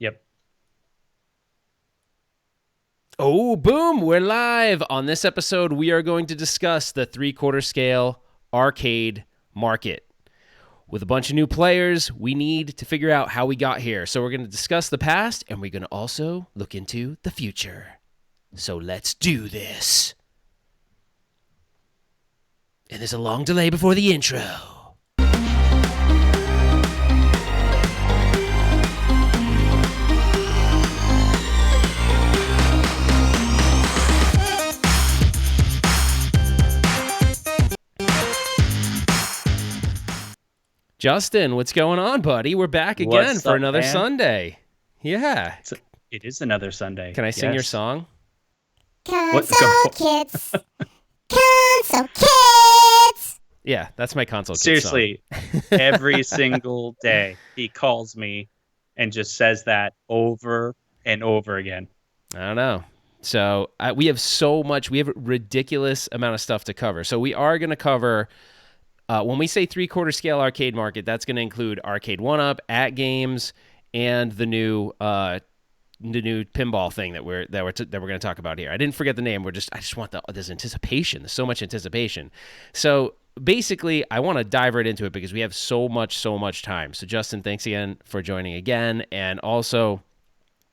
Yep. Oh, boom, we're live. On this episode, we are going to discuss the three-quarter scale arcade market. With a bunch of new players, we need to figure out how we got here. So we're going to discuss the past, and we're going to also look into the future. So let's do this. And there's a long delay before the intro. Justin, what's going on, buddy? We're back again What's for up, another man? Sunday. Yeah. It is another Sunday. Can I sing your Yes. song? What? Go Console for kids. Console kids. Yeah, that's my console kid Seriously, song. every single day he calls me and just says that over and over again. I don't know. So we have so much. We have a ridiculous amount of stuff to cover. So we are going to cover. When we say three-quarter scale arcade market, that's going to include Arcade 1-Up, AtGames, and the new pinball thing that we're going to talk about here. I didn't forget the name. I just want this anticipation. There's so much anticipation. So basically, I want to dive right into it because we have so much time. So Justin, thanks again for joining again, and also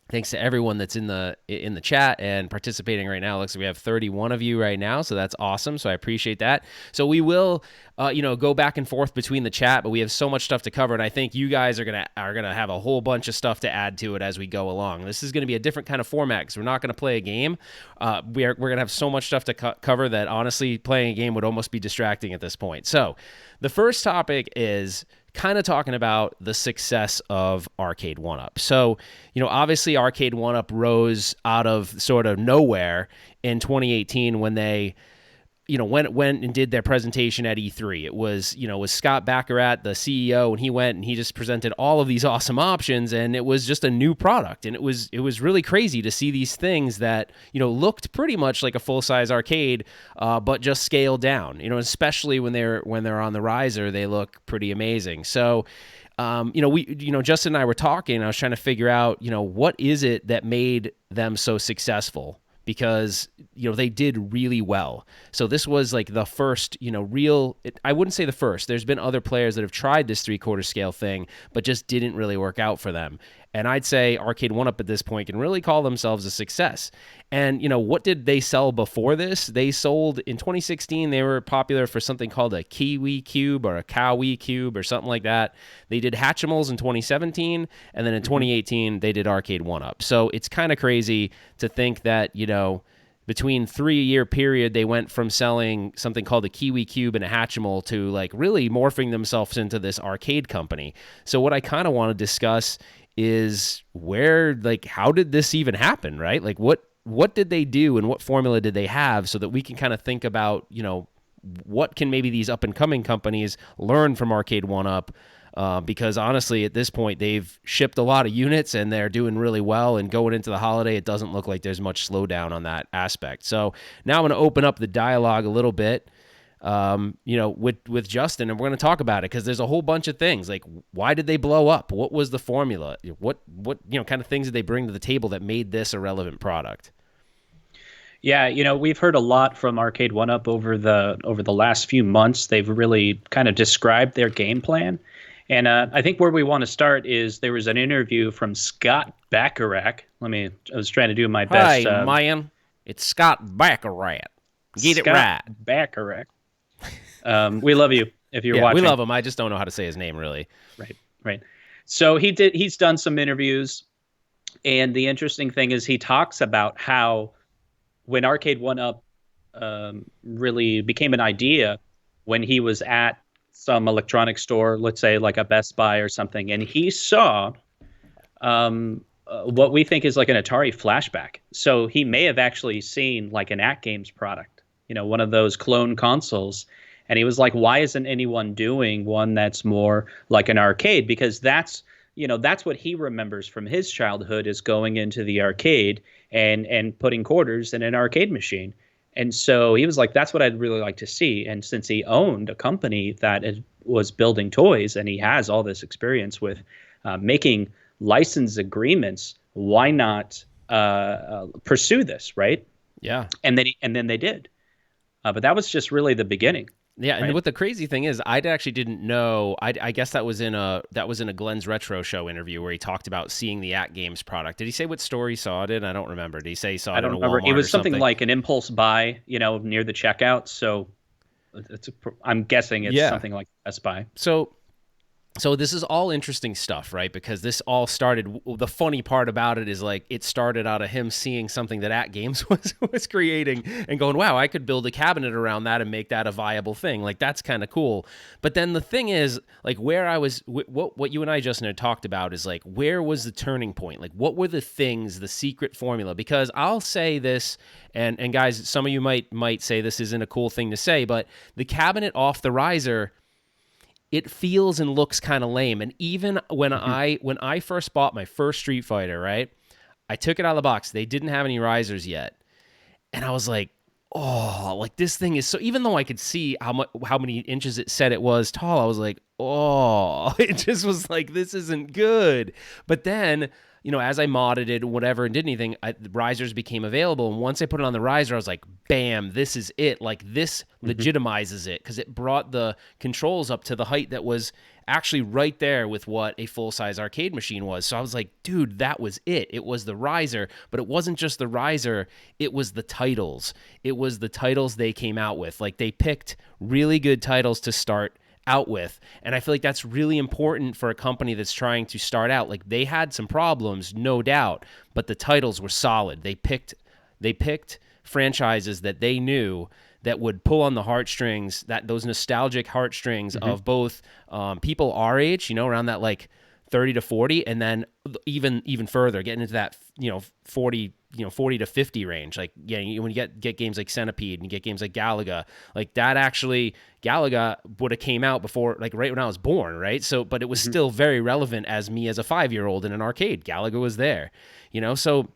thanks to everyone that's in the chat and participating right now. Looks like we have 31 of you right now, so that's awesome. So I appreciate that. So we will, go back and forth between the chat, but we have so much stuff to cover, and I think you guys are gonna have a whole bunch of stuff to add to it as we go along. This is going to be a different kind of format because we're not going to play a game. We're going to have so much stuff to cover that honestly, playing a game would almost be distracting at this point. So the first topic is kind of talking about the success of Arcade 1-Up. So, obviously Arcade 1-Up rose out of sort of nowhere in 2018 when they, went and did their presentation at E3. It was Scott Baccarat, the CEO, and he went and he just presented all of these awesome options, and it was just a new product. And it was really crazy to see these things that, looked pretty much like a full-size arcade, but just scaled down, especially when they're on the riser, they look pretty amazing. So, Justin and I were talking, and I was trying to figure out, what is it that made them so successful? Because, they did really well. So this was like the first, I wouldn't say the first. There's been other players that have tried this three-quarter scale thing, but just didn't really work out for them. And I'd say Arcade 1-Up at this point can really call themselves a success. And, what did they sell before this? They sold, in 2016, they were popular for something called a Kiwi Cube or a Cowie Cube or something like that. They did Hatchimals in 2017, and then in 2018, they did Arcade 1-Up. So it's kind of crazy to think that, between 3-year period, they went from selling something called a Kiwi Cube and a Hatchimal to like really morphing themselves into this arcade company. So what I kind of want to discuss is how did this even happen, right? Like what did they do and what formula did they have so that we can kind of think about, what can maybe these up and coming companies learn from Arcade 1-Up? Because honestly, at this point, they've shipped a lot of units and they're doing really well. And going into the holiday, it doesn't look like there's much slowdown on that aspect. So now I'm going to open up the dialogue a little bit, with Justin, and we're going to talk about it because there's a whole bunch of things. Like, why did they blow up? What was the formula? What kind of things did they bring to the table that made this a relevant product? Yeah, we've heard a lot from Arcade 1-Up over the last few months. They've really kind of described their game plan. And I think where we want to start is there was an interview from Scott Baccarat. I was trying to do my best. Hi, man. It's Scott Baccarat. Get Scott it right. Baccarat. We love you if you're watching. We love him. I just don't know how to say his name, really. Right. So he's done some interviews. And the interesting thing is he talks about how when Arcade 1-Up really became an idea when he was at some electronics store, let's say like a Best Buy or something, and he saw what we think is like an Atari flashback. So he may have actually seen like an AtGames product, one of those clone consoles. And he was like, why isn't anyone doing one that's more like an arcade? Because that's what he remembers from his childhood is going into the arcade and putting quarters in an arcade machine. And so he was like, that's what I'd really like to see. And since he owned a company that was building toys and he has all this experience with making license agreements, why not pursue this, right? Yeah. And then they did. But that was just really the beginning. Yeah, and Right. what the crazy thing is, I actually didn't know. I guess that was in a Glenn's Retro Show interview where he talked about seeing the AtGames product. Did he say what store he saw it in? I don't remember. Did he say he saw I it in don't a remember. Walmart It or was something something? like an impulse buy, near the checkout. So I'm guessing it's Yeah. something like Best Buy. So this is all interesting stuff, right? Because this all started. The funny part about it is like it started out of him seeing something that AtGames was creating and going, "Wow, I could build a cabinet around that and make that a viable thing." Like that's kind of cool. But then the thing is, like where I was, what you and I, Justin, had talked about is like where was the turning point? Like what were the things, the secret formula? Because I'll say this, and guys, some of you might say this isn't a cool thing to say, but the cabinet off the riser, it feels and looks kind of lame. And even when I first bought my first Street Fighter, right, I took it out of the box. They didn't have any risers yet, and I was like, oh, like this thing is so. Even though I could see how many inches it said it was tall, I was like, oh, it just was like this isn't good. But then, as I modded it, whatever, and did anything, the risers became available. And once I put it on the riser, I was like, bam, this is it. Like this legitimizes it because it brought the controls up to the height that was actually right there with what a full-size arcade machine was. So I was like, dude, that was it. It was the riser, but it wasn't just the riser. It was the titles. It was the titles they came out with. Like they picked really good titles to start out with. And I feel like that's really important for a company that's trying to start out. Like they had some problems, no doubt, but the titles were solid. They picked franchises that they knew that would pull on the heartstrings, those nostalgic heartstrings of both people our age, around that like 30 to 40, and then even further, getting into that 40 to 50 range. Like when you get games like Centipede and you get games like Galaga, like that actually Galaga would have came out before, like right when I was born, right? So, but it was still very relevant as me as a 5-year-old in an arcade. Galaga was there, so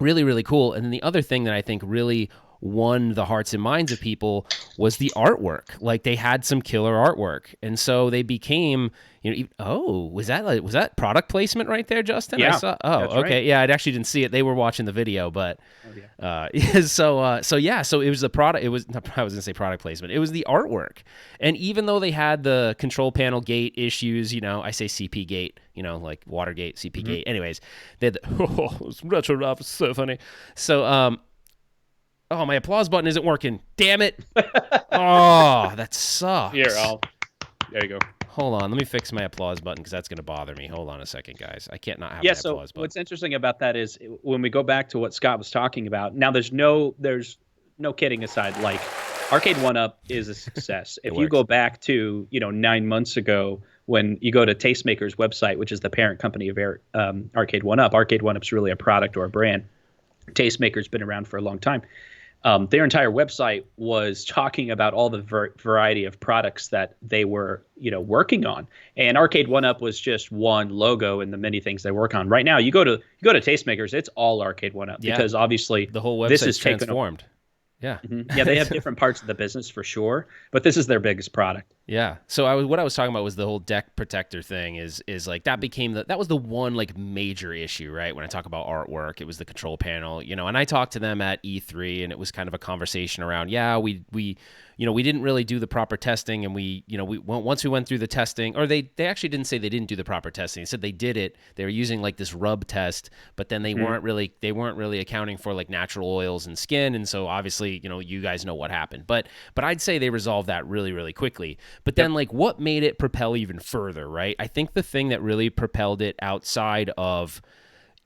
really, really cool. And then the other thing that I think really won the hearts and minds of people was the artwork. Like they had some killer artwork, and so they became, was that product placement right there, Justin? Yeah, I saw. Oh, that's okay, right. yeah, I actually didn't see it. They were watching the video, but so it was the product. It was I was gonna say product placement. It was the artwork, and even though they had the control panel gate issues, I say CP gate, like Watergate, CP gate. Anyways, they had RetroRalph is so funny. So oh, my applause button isn't working. Damn it. Oh, that sucks. Here, there you go. Hold on. Let me fix my applause button because that's going to bother me. Hold on a second, guys. I can't not have Yeah, my so applause button. what's interesting about that is when we go back to what Scott was talking about, now there's no kidding aside, like Arcade 1-Up is a success. If you works. go back to, 9 months ago when you go to Tastemaker's website, which is the parent company of Arcade 1-Up, Arcade 1-Up's really a product or a brand. Tastemaker's been around for a long time. Their entire website was talking about all the variety of products that they were, working on. And Arcade 1-Up was just one logo in the many things they work on. Right now, you go to Tastemakers, it's all Arcade 1-Up because obviously the whole this website's is transformed. Yeah. Yeah, they have different parts of the business for sure, but this is their biggest product. Yeah. So what I was talking about was the whole deck protector thing is like that became that was the one like major issue, right? When I talk about artwork, it was the control panel, and I talked to them at E3 and it was kind of a conversation around, we didn't really do the proper testing, and once we went through the testing, or they actually didn't say they didn't do the proper testing. They said they did it. They were using like this rub test, but then they weren't really accounting for like natural oils and skin, and so obviously, you guys know what happened. But I'd say they resolved that really, really quickly. But then like what made it propel even further, right? I think the thing that really propelled it outside of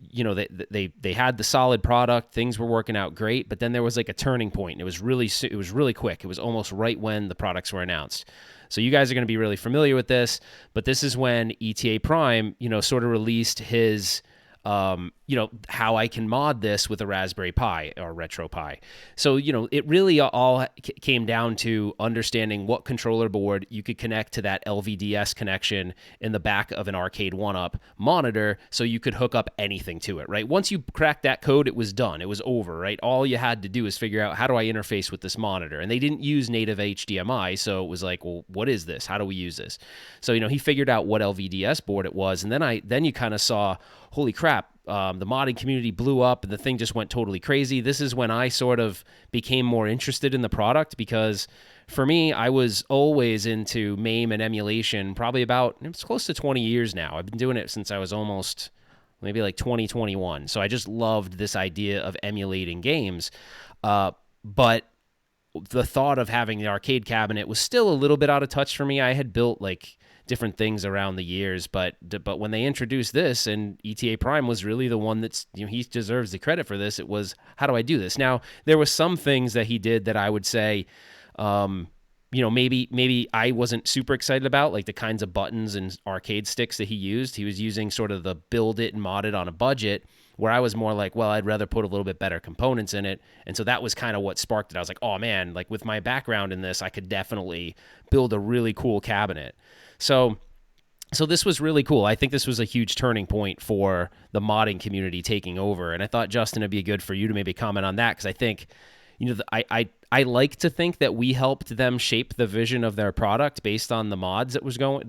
they had the solid product, things were working out great, but then there was like a turning point. It was really quick. It was almost right when the products were announced. So you guys are going to be really familiar with this, but this is when ETA Prime, sort of released his how I can mod this with a Raspberry Pi or RetroPie. So, it really all came down to understanding what controller board you could connect to that LVDS connection in the back of an Arcade 1-Up monitor so you could hook up anything to it, right? Once you cracked that code, it was done. It was over, right? All you had to do is figure out, how do I interface with this monitor? And they didn't use native HDMI, so it was like, well, what is this? How do we use this? So, he figured out what LVDS board it was, and then you kind of saw, holy crap, the modding community blew up and the thing just went totally crazy. This is when I sort of became more interested in the product, because for me, I was always into MAME and emulation, probably it's close to 20 years now. I've been doing it since I was almost maybe like 2021. So I just loved this idea of emulating games. But the thought of having the arcade cabinet was still a little bit out of touch for me. I had built like different things around the years, but when they introduced this, and ETA Prime was really the one that's, he deserves the credit for this. It was, how do I do this? Now, there were some things that he did that I would say, maybe I wasn't super excited about, like the kinds of buttons and arcade sticks that he used. He was using sort of the build it and mod it on a budget, where I was more like, well, I'd rather put a little bit better components in it. And so that was kind of what sparked it. I was like, oh man, like with my background in this, I could definitely build a really cool cabinet. So this was really cool. I think this was a huge turning point for the modding community taking over. And I thought, Justin, it'd be good for you to maybe comment on that, because I think, I like to think that we helped them shape the vision of their product based on the mods that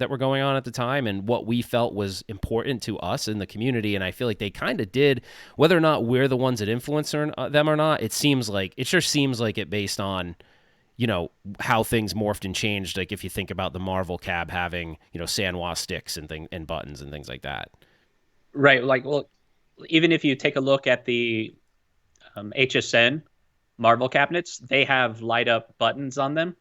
were going on at the time and what we felt was important to us in the community. And I feel like they kind of did, whether or not we're the ones that influenced them or not. It sure seems like it based on, how things morphed and changed. Like if you think about the Marvel cab having, Sanwa sticks and buttons and things like that. Right. Like, well, even if you take a look at the HSN Marvel cabinets, they have light up buttons on them.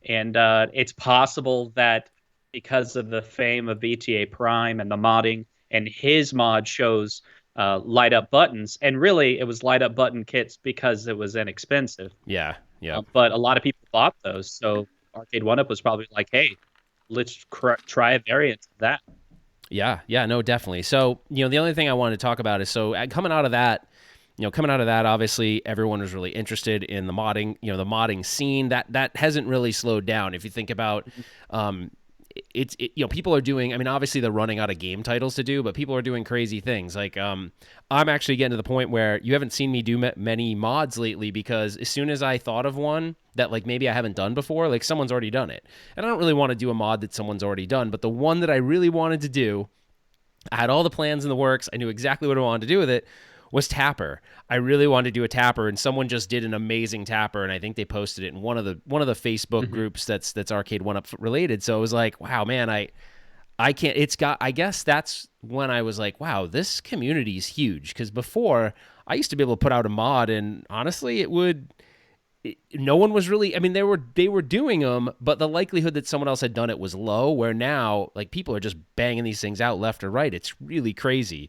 And it's possible that because of the fame of ETA Prime and the modding, and his mod shows light up buttons, and really it was light up button kits because it was inexpensive. Yeah. Yeah. But a lot of people bought those. So Arcade 1-Up was probably like, hey, let's try a variant of that. Yeah. Yeah. No, definitely. So, the only thing I wanted to talk about is, so coming out of that, obviously everyone was really interested in the modding, the modding scene that hasn't really slowed down. If you think about, people are doing, obviously they're running out of game titles to do, but people are doing crazy things. Like, I'm actually getting to the point where you haven't seen me do many mods lately, because as soon as I thought of one that like maybe I haven't done before, like someone's already done it. And I don't really want to do a mod that someone's already done, but the one that I really wanted to do, I had all the plans in the works. I knew exactly what I wanted to do with it, was Tapper. I really wanted to do a Tapper, and someone just did an amazing Tapper, and I think they posted it in one of the Facebook groups that's Arcade 1-Up related. So it was like, wow, man, I can't. I guess that's when I was like, wow, this community is huge. Because before, I used to be able to put out a mod, and honestly, no one was really. They were doing them, but the likelihood that someone else had done it was low. Where now, like, people are just banging these things out left or right. It's really crazy.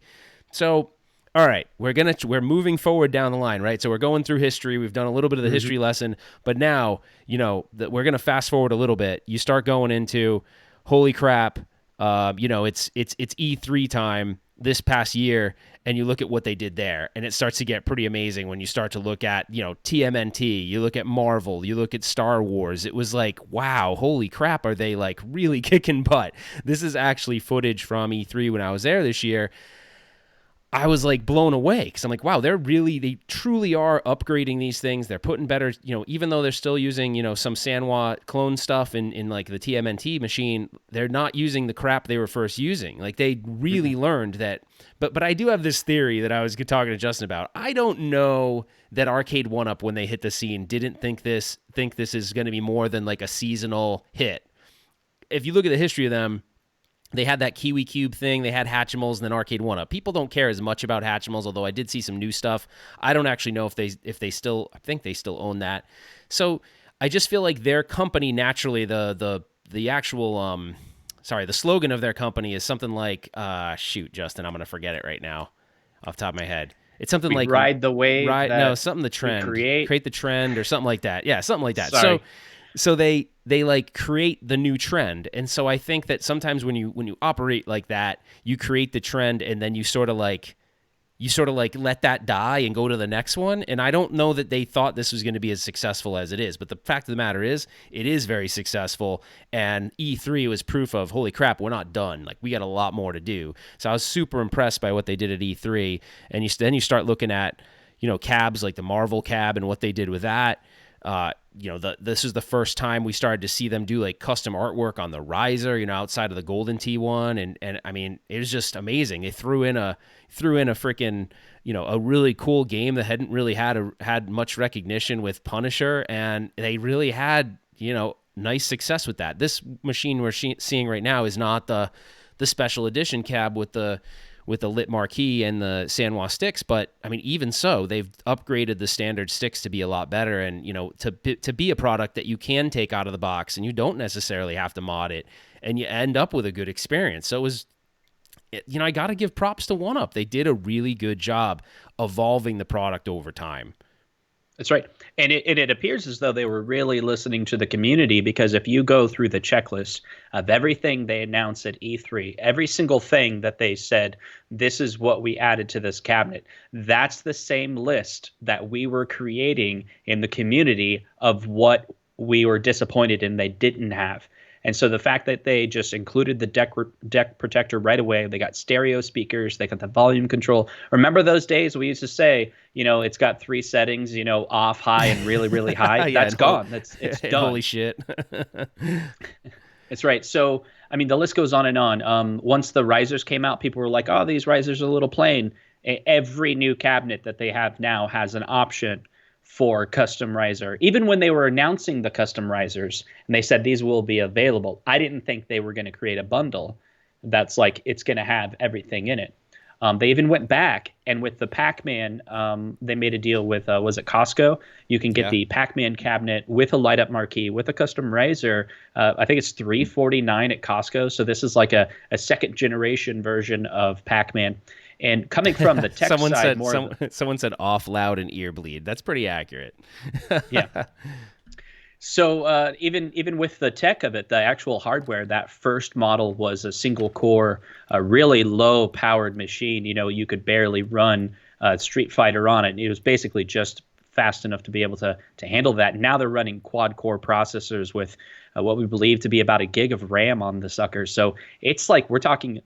So, all right, we're moving forward down the line, right? So we're going through history. We've done a little bit of the history lesson, but now, we're going to fast forward a little bit. You start going into, holy crap, it's E3 time this past year, and you look at what they did there, and it starts to get pretty amazing when you start to look at, TMNT, you look at Marvel, you look at Star Wars. It was like, wow, holy crap, are they like really kicking butt? This is actually footage from E3 when I was there this year. I was like blown away, because I'm like, wow, they truly are upgrading these things. They're putting better, even though they're still using, some Sanwa clone stuff in like the TMNT machine, they're not using the crap they were first using. Like they really learned that. But I do have this theory that I was talking to Justin about. I don't know that Arcade 1-Up, when they hit the scene, didn't think this is going to be more than like a seasonal hit. If you look at the history of them, they had that Kiwi Cube thing. They had Hatchimals, and then Arcade 1-Up. People don't care as much about Hatchimals, although I did see some new stuff. I don't actually know if they still, I think they still own that. So I just feel like their company naturally, the actual the slogan of their company is something like shoot, Justin, I'm gonna forget it right now off the top of my head. It's something like ride the wave. Something the trend. Create the trend or something like that. Yeah, something like that. Sorry. So they like create the new trend. And so I think that sometimes when you operate like that, you create the trend, and then you sort of like you sort of like let that die and go to the next one. And I don't know that they thought this was going to be as successful as it is, but the fact of the matter is it is very successful. And E3 was proof of, holy crap, we're not done. Like, we got a lot more to do. So I was super impressed by what they did at E3. And then you start looking at, cabs like the Marvel cab and what they did with that. This is the first time we started to see them do like custom artwork on the riser, outside of the Golden T1. And I mean, it was just amazing. They threw in a freaking, a really cool game that hadn't really had much recognition with Punisher. And they really had, nice success with that. This machine we're seeing right now is not the special edition cab with the lit marquee and the Sanwa sticks, but I mean, even so, they've upgraded the standard sticks to be a lot better, and to be a product that you can take out of the box and you don't necessarily have to mod it, and you end up with a good experience. So it was, I got to give props to OneUp. They did a really good job evolving the product over time. That's right. And it appears as though they were really listening to the community, because if you go through the checklist of everything they announced at E3, every single thing that they said, this is what we added to this cabinet, that's the same list that we were creating in the community of what we were disappointed in they didn't have. And so the fact that they just included the deck protector right away, they got stereo speakers, they got the volume control. Remember those days we used to say, it's got 3 settings, off, high, and really, really high. Yeah, that's gone. It's done. Holy shit. That's right. So, I mean, the list goes on and on. Once the risers came out, people were like, oh, these risers are a little plain. Every new cabinet that they have now has an option for custom riser. Even when they were announcing the custom risers and they said these will be available, I didn't think they were going to create a bundle that's like it's going to have everything in it. They even went back, and with the Pac-Man, they made a deal with, was it Costco? You can get the Pac-Man cabinet with a light-up marquee, with a custom riser. I think it's $349 at Costco. So this is like a second-generation version of Pac-Man. And coming from the tech side, someone said off, loud, and ear bleed. That's pretty accurate. Yeah. So even with the tech of it, the actual hardware, that first model was a single core, a really low powered machine. You could barely run Street Fighter on it. It was basically just fast enough to be able to handle that. Now they're running quad core processors with what we believe to be about 1 gig of RAM on the sucker. So it's like we're talking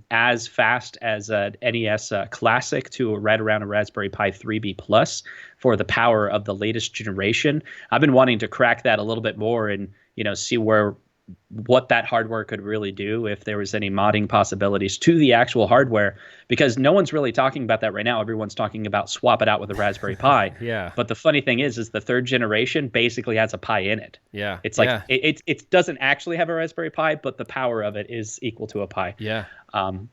as fast as an NES Classic to right around a Raspberry Pi 3B Plus for the power of the latest generation. I've been wanting to crack that a little bit more and see what that hardware could really do, if there was any modding possibilities to the actual hardware, because no one's really talking about that right now. Everyone's talking about swap it out with a Raspberry Pi. Yeah. But the funny thing is the 3rd generation basically has a Pi in it. Yeah. It's like it doesn't actually have a Raspberry Pi, but the power of it is equal to a Pi. Yeah.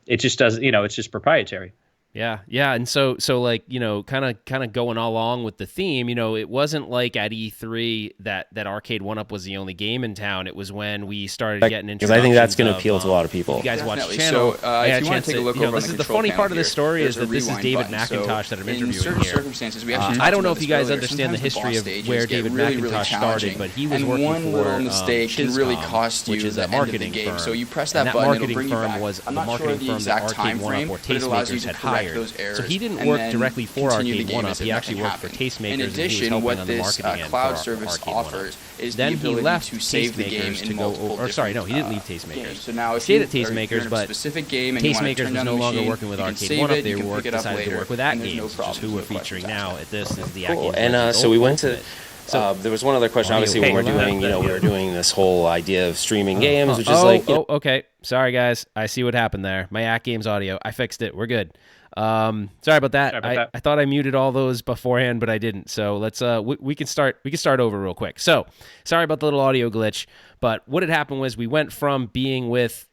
It just does, it's just proprietary. Yeah, and so like kind of going all along with the theme. It wasn't like at E3 that Arcade 1UP was the only game in town. It was when we started getting introductions. Because I think that's going to appeal to a lot of people. You guys watch the Definitely. channel. So, if you want to take a look over on this is the control funny panel part of here, this story is there's that a this is rewind David button. McIntosh So that I'm in interviewing certain here. circumstances, we actually I don't talked know about if you this guys earlier. understand the Sometimes history boss of stages where get David really McIntosh challenging, started, but he was and working one for little mistake can really Chiscom, cost you which is the a end of the marketing game. firm. So you press And that button, it'll marketing bring you firm back. was I'm the not sure marketing the firm that exact Arcade time 1UP frame, or but it allows you Tastemakers to had correct hired. those errors. So he didn't and work then directly for continue the Arcade game 1UP. as if He actually nothing worked for happened. Tastemakers. In and he was addition, helping what on the this marketing end cloud for service Arcade 1UP. offers is the Then he ability left to save the game Tastemakers in to go multiple over. Sorry, no, he didn't leave different Tastemakers. games. So now He if stayed you at are in Tastemakers, a but specific game and you want to Tastemakers turn was down no the longer machine, working with you can Arcade save 1UP. it, They you can pick it up decided to later, work with and there's AtGames, no which is problems who we're with featuring questions now asked. at this. This is the Cool. AtGames. And so we went to. So there was one other question. Obviously, when we're doing, we were doing this whole idea of streaming games, which is like. Okay. Sorry, guys. I see what happened there. My AtGames audio. I fixed it. We're good. Sorry about that. I thought I muted all those beforehand, but I didn't. So let's we can start over real quick. So sorry about the little audio glitch, but what had happened was we went from being with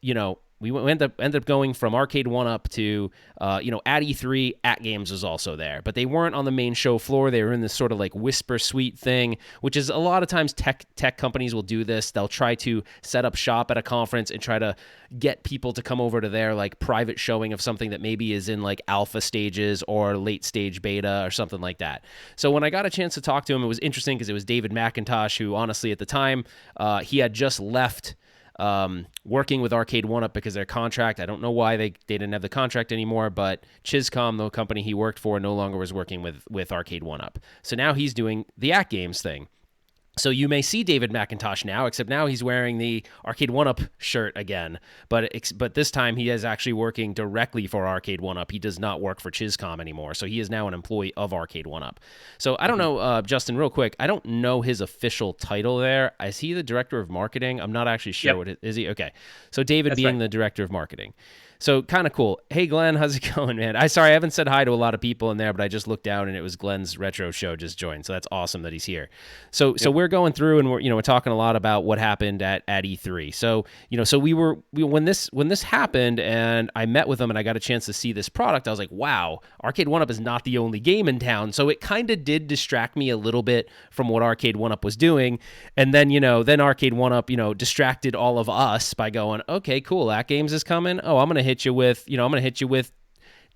we ended up going from Arcade 1UP to, at E3, AtGames was also there. But they weren't on the main show floor. They were in this sort of like whisper suite thing, which is a lot of times tech companies will do this. They'll try to set up shop at a conference and try to get people to come over to their like private showing of something that maybe is in like alpha stages or late stage beta or something like that. So when I got a chance to talk to him, it was interesting because it was David McIntosh, who honestly at the time, he had just left working with Arcade 1-Up because their contract, I don't know why they didn't have the contract anymore, but Chiscom, the company he worked for, no longer was working with Arcade 1-Up. So now he's doing the AtGames thing. So you may see David McIntosh now, except now he's wearing the Arcade 1-Up shirt again. But this time he is actually working directly for Arcade 1-Up. He does not work for Chiscom anymore. So he is now an employee of Arcade 1-Up. So I don't know, Justin, real quick, I don't know his official title there. Is he the director of marketing? I'm not actually sure what it is. He? Okay. So David being the director of marketing. So kind of cool. Hey, Glenn, how's it going, man? Sorry, I haven't said hi to a lot of people in there, but I just looked down and it was Glenn's retro show just joined. So that's awesome that he's here. So we're going through and we're talking a lot about what happened at E3. So when this happened and I met with him and I got a chance to see this product, I was like, wow, Arcade 1-Up is not the only game in town. So it kind of did distract me a little bit from what Arcade 1-Up was doing. And then Arcade 1-Up distracted all of us by going, okay, cool, AtGames is coming. Oh, I'm gonna hit you with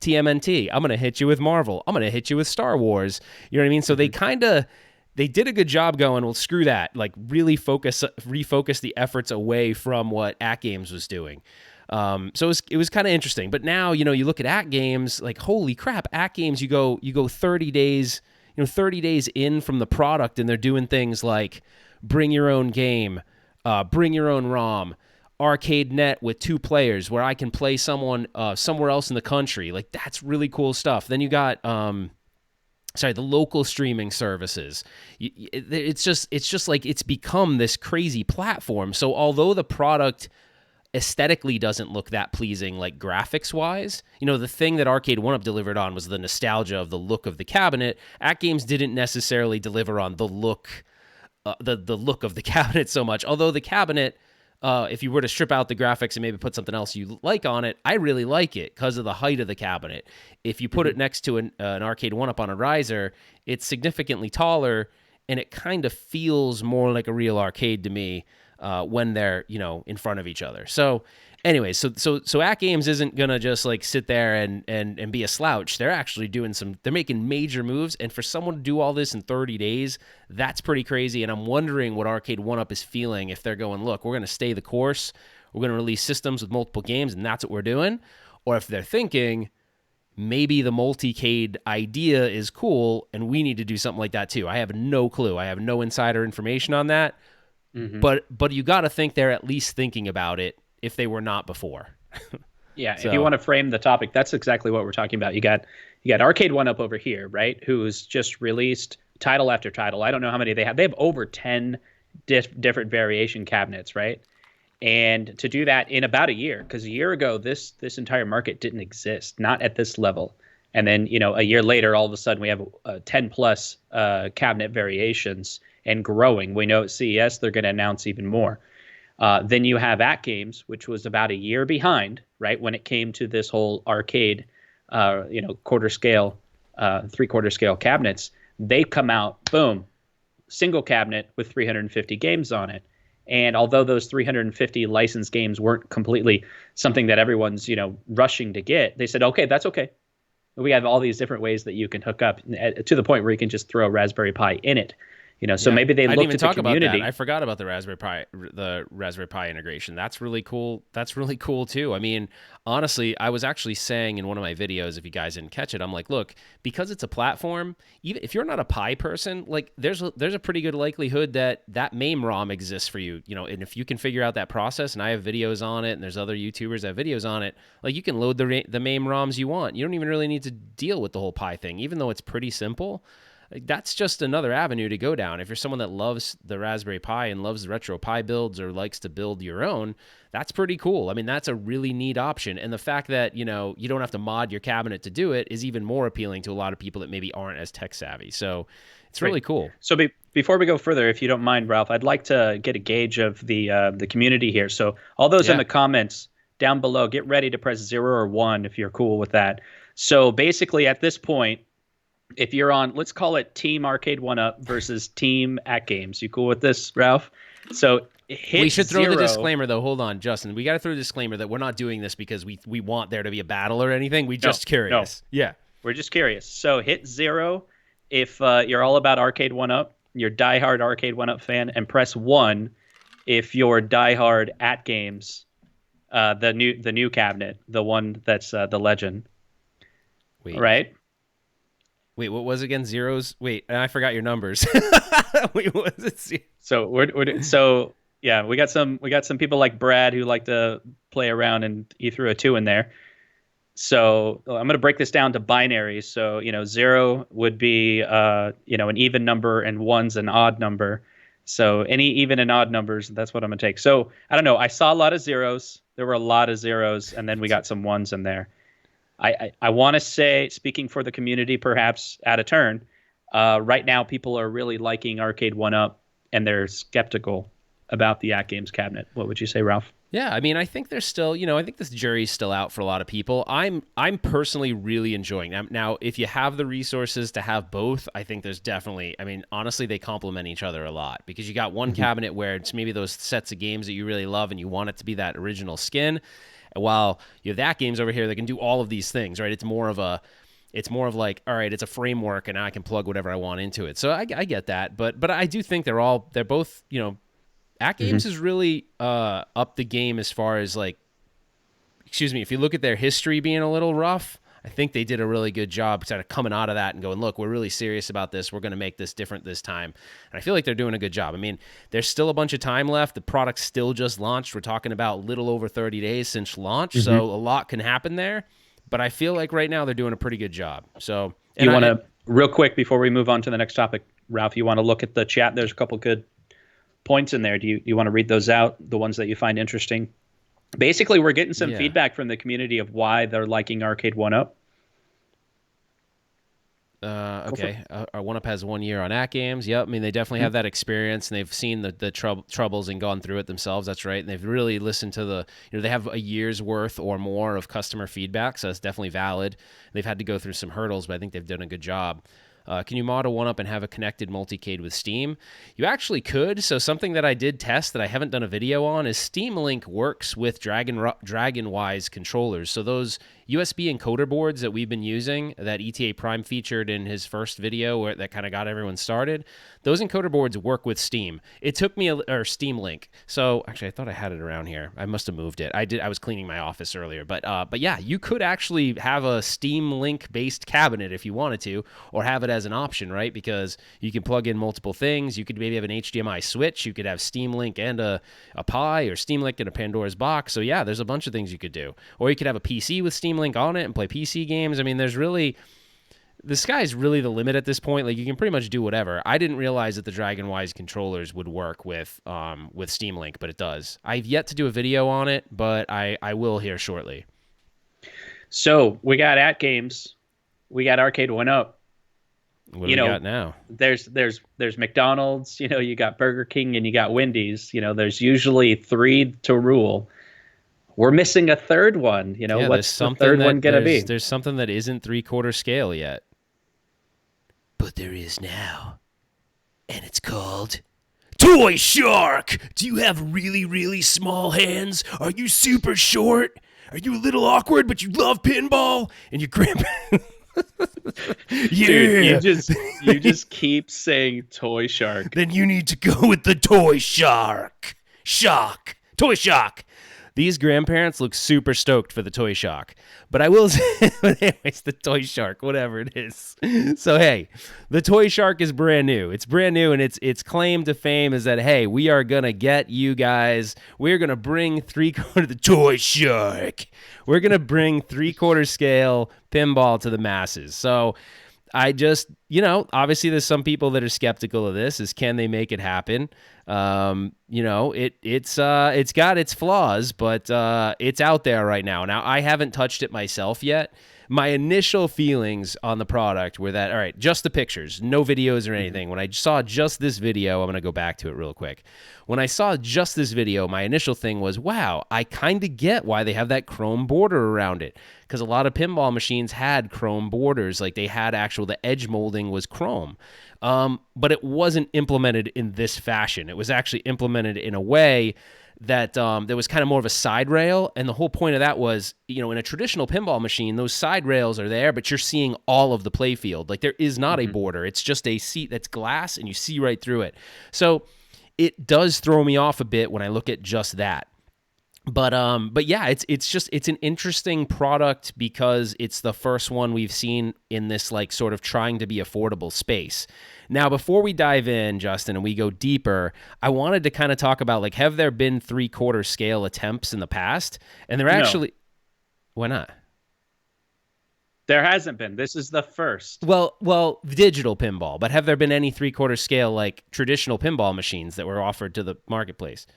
TMNT. I'm going to hit you with Marvel. I'm going to hit you with Star Wars. You know what I mean? So they did a good job going, well, screw that. Like really refocus the efforts away from what AtGames was doing. So it was kind of interesting. But now, you look at AtGames, like, holy crap, AtGames, you go 30 days, 30 days in from the product and they're doing things like bring your own game, bring your own ROM, arcade net with 2 players where I can play someone somewhere else in the country. Like, that's really cool stuff. Then you got the local streaming services. It's just like it's become this crazy platform. So although the product aesthetically doesn't look that pleasing, like graphics wise, the thing that Arcade 1-Up delivered on was the nostalgia of the look of the cabinet. AtGames didn't necessarily deliver on the look the look of the cabinet so much, although the cabinet, if you were to strip out the graphics and maybe put something else you like on it, I really like it because of the height of the cabinet. If you put it next to an Arcade 1-Up on a riser, it's significantly taller, and it kind of feels more like a real arcade to me when they're in front of each other. So anyways, so AtGames isn't gonna just like sit there and be a slouch. They're actually they're making major moves, and for someone to do all this in 30 days, that's pretty crazy. And I'm wondering what Arcade 1-Up is feeling if they're going, look, we're gonna stay the course, we're gonna release systems with multiple games, and that's what we're doing, or if they're thinking maybe the multi-cade idea is cool and we need to do something like that too. I have no clue. I have no insider information on that. But you got to think they're at least thinking about it if they were not before. Yeah, so, if you want to frame the topic, that's exactly what we're talking about. You got Arcade 1-Up over here, right? Who's just released title after title. I don't know how many they have. They have over 10 different variation cabinets, right? And to do that in about a year, because a year ago this entire market didn't exist, not at this level. And then a year later, all of a sudden we have 10 plus cabinet variations and growing. We know at CES they're going to announce even more. Then you have AtGames, which was about a year behind, right, when it came to this whole arcade, quarter scale, 3/4 scale cabinets. They come out, boom, single cabinet with 350 games on it. And although those 350 licensed games weren't completely something that everyone's rushing to get, they said, okay, that's okay. We have all these different ways that you can hook up to the point where you can just throw a Raspberry Pi in it. So maybe they looked at the community. About that. I forgot about the Raspberry Pi integration. That's really cool. That's really cool too. I mean, honestly, I was actually saying in one of my videos, if you guys didn't catch it, I'm like, look, because it's a platform, even if you're not a Pi person, like there's a pretty good likelihood that MAME ROM exists for you. And if you can figure out that process, and I have videos on it, and there's other YouTubers that have videos on it, like you can load the MAME ROMs you want. You don't even really need to deal with the whole Pi thing, even though it's pretty simple. That's just another avenue to go down. If you're someone that loves the Raspberry Pi and loves the retro Pi builds or likes to build your own, that's pretty cool. I mean, that's a really neat option. And the fact that, you don't have to mod your cabinet to do it is even more appealing to a lot of people that maybe aren't as tech savvy. So it's really cool. So before we go further, if you don't mind, Ralph, I'd like to get a gauge of the community here. So all those in the comments down below, get ready to press 0 or 1 if you're cool with that. So basically at this point, if you're on, let's call it Team Arcade 1-Up versus Team AtGames. You cool with this, Ralph? So we should throw the disclaimer, though. Hold on, Justin. We got to throw the disclaimer that we're not doing this because we want there to be a battle or anything. We just curious. No. Yeah. We're just curious. So hit 0 if you're all about Arcade 1-Up, you're diehard Arcade 1-Up fan, and press 1 if you're diehard at games, the new cabinet, the one that's the legend, Wait, right? Wait, what was it again? Zeros? Wait, I forgot your numbers. Wait, what was it? So yeah, we got some people like Brad who like to play around, and he threw a 2 in there. So I'm going to break this down to binaries. So 0 would be an even number, and 1's an odd number. So any even and odd numbers, that's what I'm going to take. So I don't know. I saw a lot of zeros. There were a lot of zeros, and then we got some 1s in there. I want to say, speaking for the community, perhaps at a turn, right now people are really liking Arcade 1-Up, and they're skeptical about the AtGames cabinet. What would you say, Ralph? Yeah, I mean, I think there's still, I think this jury's still out for a lot of people. I'm personally really enjoying them. Now, if you have the resources to have both, I think there's definitely, honestly, they complement each other a lot, because you got one cabinet where it's maybe those sets of games that you really love and you want it to be that original skin, while you have AtGames over here that can do all of these things, right? It's more of like, all right, it's a framework and I can plug whatever I want into it. So I get that, but I do think they're both, AtGames is really up the game as far as if you look at their history being a little rough, I think they did a really good job kind of coming out of that and going, look, we're really serious about this. We're going to make this different this time. And I feel like they're doing a good job. I mean, there's still a bunch of time left. The product's still just launched. We're talking about a little over 30 days since launch. So a lot can happen there. But I feel like right now they're doing a pretty good job. So you want to, real quick, before we move on to the next topic, Ralph, you want to look at the chat? There's a couple good points in there. Do you want to read those out, the ones that you find interesting? Basically, we're getting some feedback from the community of why they're liking Arcade 1-Up. Okay. Our 1-Up has 1 year on AtGames. Yep. I mean, they definitely have that experience, and they've seen the troubles and gone through it themselves. That's right. And they've really listened to they have a year's worth or more of customer feedback, so it's definitely valid. They've had to go through some hurdles, but I think they've done a good job. Can you mod a 1-Up and have a connected multicade with Steam? You actually could. So something that I did test that I haven't done a video on is Steam Link works with Dragonwise controllers. So those USB encoder boards that we've been using, that ETA Prime featured in his first video that kind of got everyone started, those encoder boards work with Steam. It took me Steam Link. So actually, I thought I had it around here. I must have moved it. I was cleaning my office earlier, but yeah, you could actually have a Steam Link based cabinet if you wanted to, or have it as an option, right? Because you can plug in multiple things. You could maybe have an HDMI switch. You could have Steam Link and a Pi, or Steam Link and a Pandora's box. So yeah, there's a bunch of things you could do. Or you could have a PC with Steam Link on it and play PC games. I mean, the sky's really the limit at this point. Like, you can pretty much do whatever. I didn't realize that the Dragonwise controllers would work with Steam Link, but it does. I've yet to do a video on it, but I will here shortly. So we got AtGames, we got Arcade 1-Up. What do we got now? There's McDonald's, you got Burger King, and you got Wendy's. There's usually 3 to rule. We're missing a third one. What's the third one going to be? There's something that isn't 3/4 scale yet. But there is now. And it's called Toy Shark. Do you have really, really small hands? Are you super short? Are you a little awkward, but you love pinball? And your grandpa... Yeah. Dude, you just keep saying Toy Shark. Then you need to go with the Toy Shark. Toy Shark. These grandparents look super stoked for the Toy Shark. But I will say, anyways, the Toy Shark, whatever it is. So, hey, the Toy Shark is brand new. It's brand new, and its claim to fame is that, hey, we are going to get you guys. We're going to bring the Toy Shark. We're going to bring 3/4 scale pinball to the masses. So, I just, obviously there's some people that are skeptical of this. Can they make it happen? It's got its flaws, but it's out there right now. Now, I haven't touched it myself yet. My initial feelings on the product were that, all right, just the pictures, no videos or anything. When I saw just this video, I'm going to go back to it real quick. When I saw just this video, my initial thing was, wow, I kind of get why they have that chrome border around it. Because a lot of pinball machines had chrome borders. Like, they had the edge molding was chrome. But it wasn't implemented in this fashion. It was actually implemented in a way that there was kind of more of a side rail, and the whole point of that was, in a traditional pinball machine, those side rails are there, but you're seeing all of the playfield. Like, there is not a border. It's just a seat that's glass, and you see right through it. So it does throw me off a bit when I look at just that. But yeah, it's an interesting product because it's the first one we've seen in this like sort of trying to be affordable space. Now, before we dive in, Justin, and we go deeper, I wanted to kind of talk about like, have there been 3/4 scale attempts in the past? And they're actually, why not? There hasn't been. This is the first. Well, digital pinball, but have there been any 3/4 scale like traditional pinball machines that were offered to the marketplace?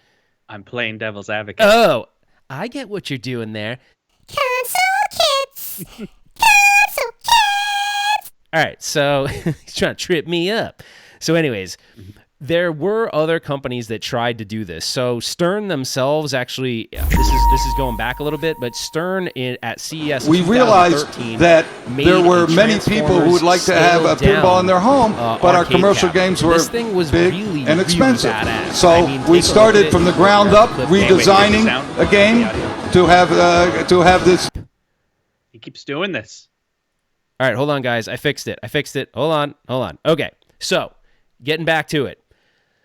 I'm playing devil's advocate. Oh, I get what you're doing there. Console kids. Console kids. All right, so he's trying to trip me up. So anyways, there were other companies that tried to do this. So Stern themselves actually, this is going back a little bit, but Stern at CES we realized that there were many people who would like to have a pinball in their home, but our commercial games were big and expensive. So we started from the ground up, redesigning a game to have this. He keeps doing this. All right, hold on, guys. I fixed it. Hold on. Okay, so getting back to it.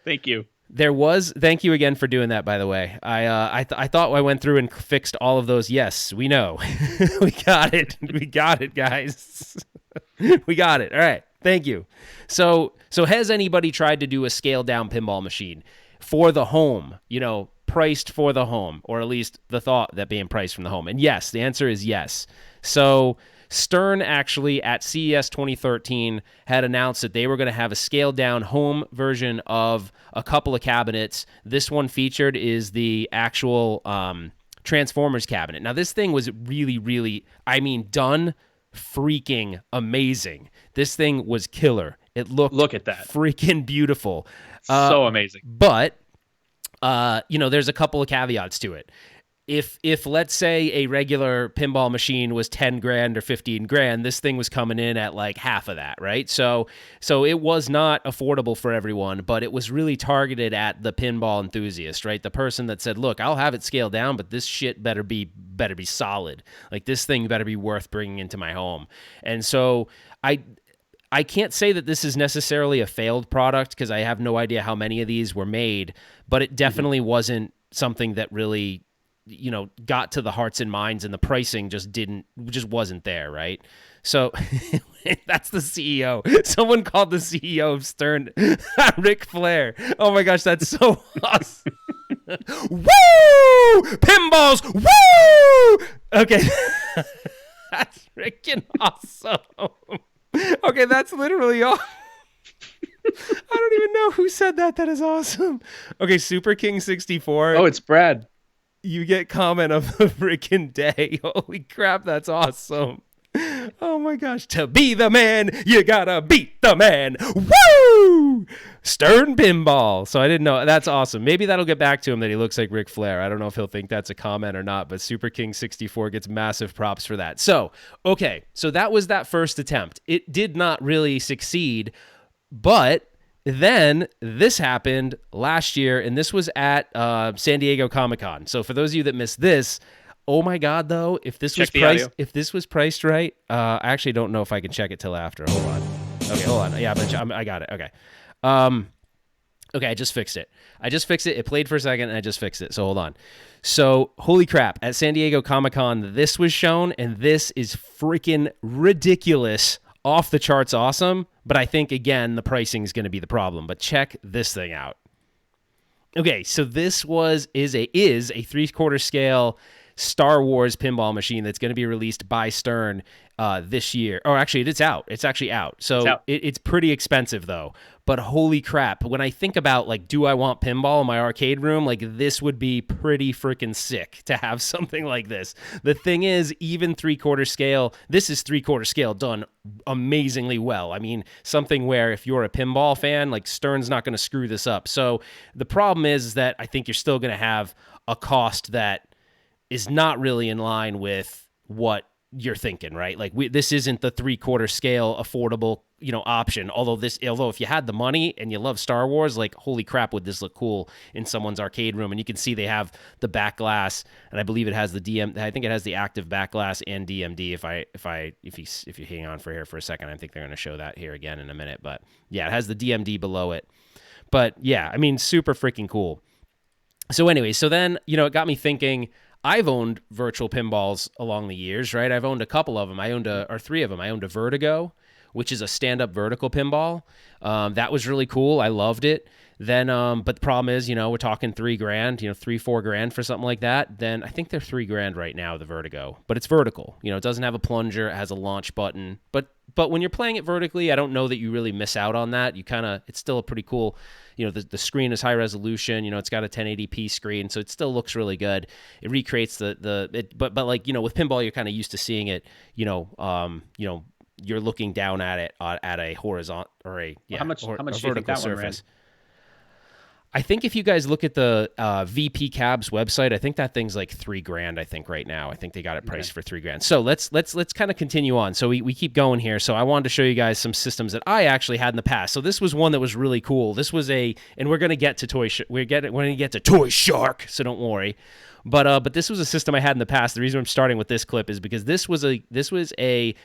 Thank you. Thank you again for doing that, by the way. I thought I went through and fixed all of those. Yes, we know. We got it. We got it, guys. We got it. All right. Thank you. So has anybody tried to do a scaled down pinball machine for the home, priced for the home, or at least the thought that being priced from the home? And yes, the answer is yes. So Stern actually at CES 2013 had announced that they were going to have a scaled down home version of a couple of cabinets. This one featured is the actual Transformers cabinet. Now this thing was really, really, done freaking amazing. This thing was killer. It look at that. Freaking beautiful. So amazing. But there's a couple of caveats to it. If let's say a regular pinball machine was 10 grand or 15 grand, this thing was coming in at like half of that, right? So it was not affordable for everyone, but it was really targeted at the pinball enthusiast, right? The person that said, look, I'll have it scaled down, but this shit better be solid. Like this thing better be worth bringing into my home. And so I can't say that this is necessarily a failed product because I have no idea how many of these were made, but it definitely wasn't something that really got to the hearts and minds, and the pricing just wasn't there, right? So that's the CEO. Someone called the CEO of Stern Ric Flair. Oh my gosh, that's so awesome. Woo! Pinballs! Woo! Okay. That's freaking awesome. Okay, that's literally all. I don't even know who said that. That is awesome. Okay, Super King 64. Oh, it's Brad. You get comment of the freaking day. Holy crap, that's awesome. Oh my gosh. To be the man, you gotta beat the man. Woo! Stern Pinball. So I didn't know. That's awesome. Maybe that'll get back to him that he looks like Ric Flair. I don't know if he'll think that's a comment or not, but Super King 64 gets massive props for that. So, okay. So that was that first attempt. It did not really succeed, but then this happened last year, and this was at San Diego Comic-Con. So for those of you that missed this, oh my God, though, if this was priced right, I actually don't know if I can check it till after. Hold on. Okay, hold on. Yeah, but I got it. Okay. Okay, I just fixed it. It played for a second, and I just fixed it. So hold on. So holy crap! At San Diego Comic-Con, this was shown, and this is freaking ridiculous. Off the charts awesome, but I think, again, the pricing is going to be the problem. But check this thing out. Okay, so this is a 3/4 scale Star Wars pinball machine that's going to be released by Stern this year. Or actually, it's out. It's actually out. So it's pretty expensive, though. But holy crap, when I think about, like, do I want pinball in my arcade room? Like, this would be pretty freaking sick to have something like this. The thing is, even 3/4 scale, this is 3/4 scale done amazingly well. I mean, something where if you're a pinball fan, like, Stern's not going to screw this up. So the problem is that I think you're still going to have a cost that is not really in line with what you're thinking, right? Like this isn't the 3/4 scale affordable, option. Although if you had the money and you love Star Wars, like holy crap, would this look cool in someone's arcade room? And you can see they have the back glass, and I believe it has I think it has the active back glass and DMD. If you hang on for here for a second, I think they're going to show that here again in a minute. But yeah, it has the DMD below it. But yeah, I mean, super freaking cool. So anyway, then, it got me thinking. I've owned virtual pinballs along the years, right? I've owned a couple of them. Or 3 of them. I owned a Vertigo, which is a stand-up vertical pinball. That was really cool. I loved it. Then, but the problem is, we're talking $3,000, $3,000-$4,000 for something like that. Then I think they're $3,000 right now, the Vertigo, but it's vertical. It doesn't have a plunger. It has a launch button. But when you're playing it vertically, I don't know that you really miss out on that. It's still a pretty cool. The screen is high resolution. It's got a 1080p screen, so it still looks really good. It recreates but like with pinball, you're kind of used to seeing it. You're looking down at it at a horizontal or a how much vertical do you think that surface. one ran? I think if you guys look at the VP Cabs website, I think that thing's like $3,000. I think right now, I think they got it priced for $3,000. So let's kind of continue on. So we keep going here. So I wanted to show you guys some systems that I actually had in the past. So this was one that was really cool. This was and we're gonna get to we're gonna get to Toy Shark. So don't worry. But this was a system I had in the past. The reason I'm starting with this clip is because this was a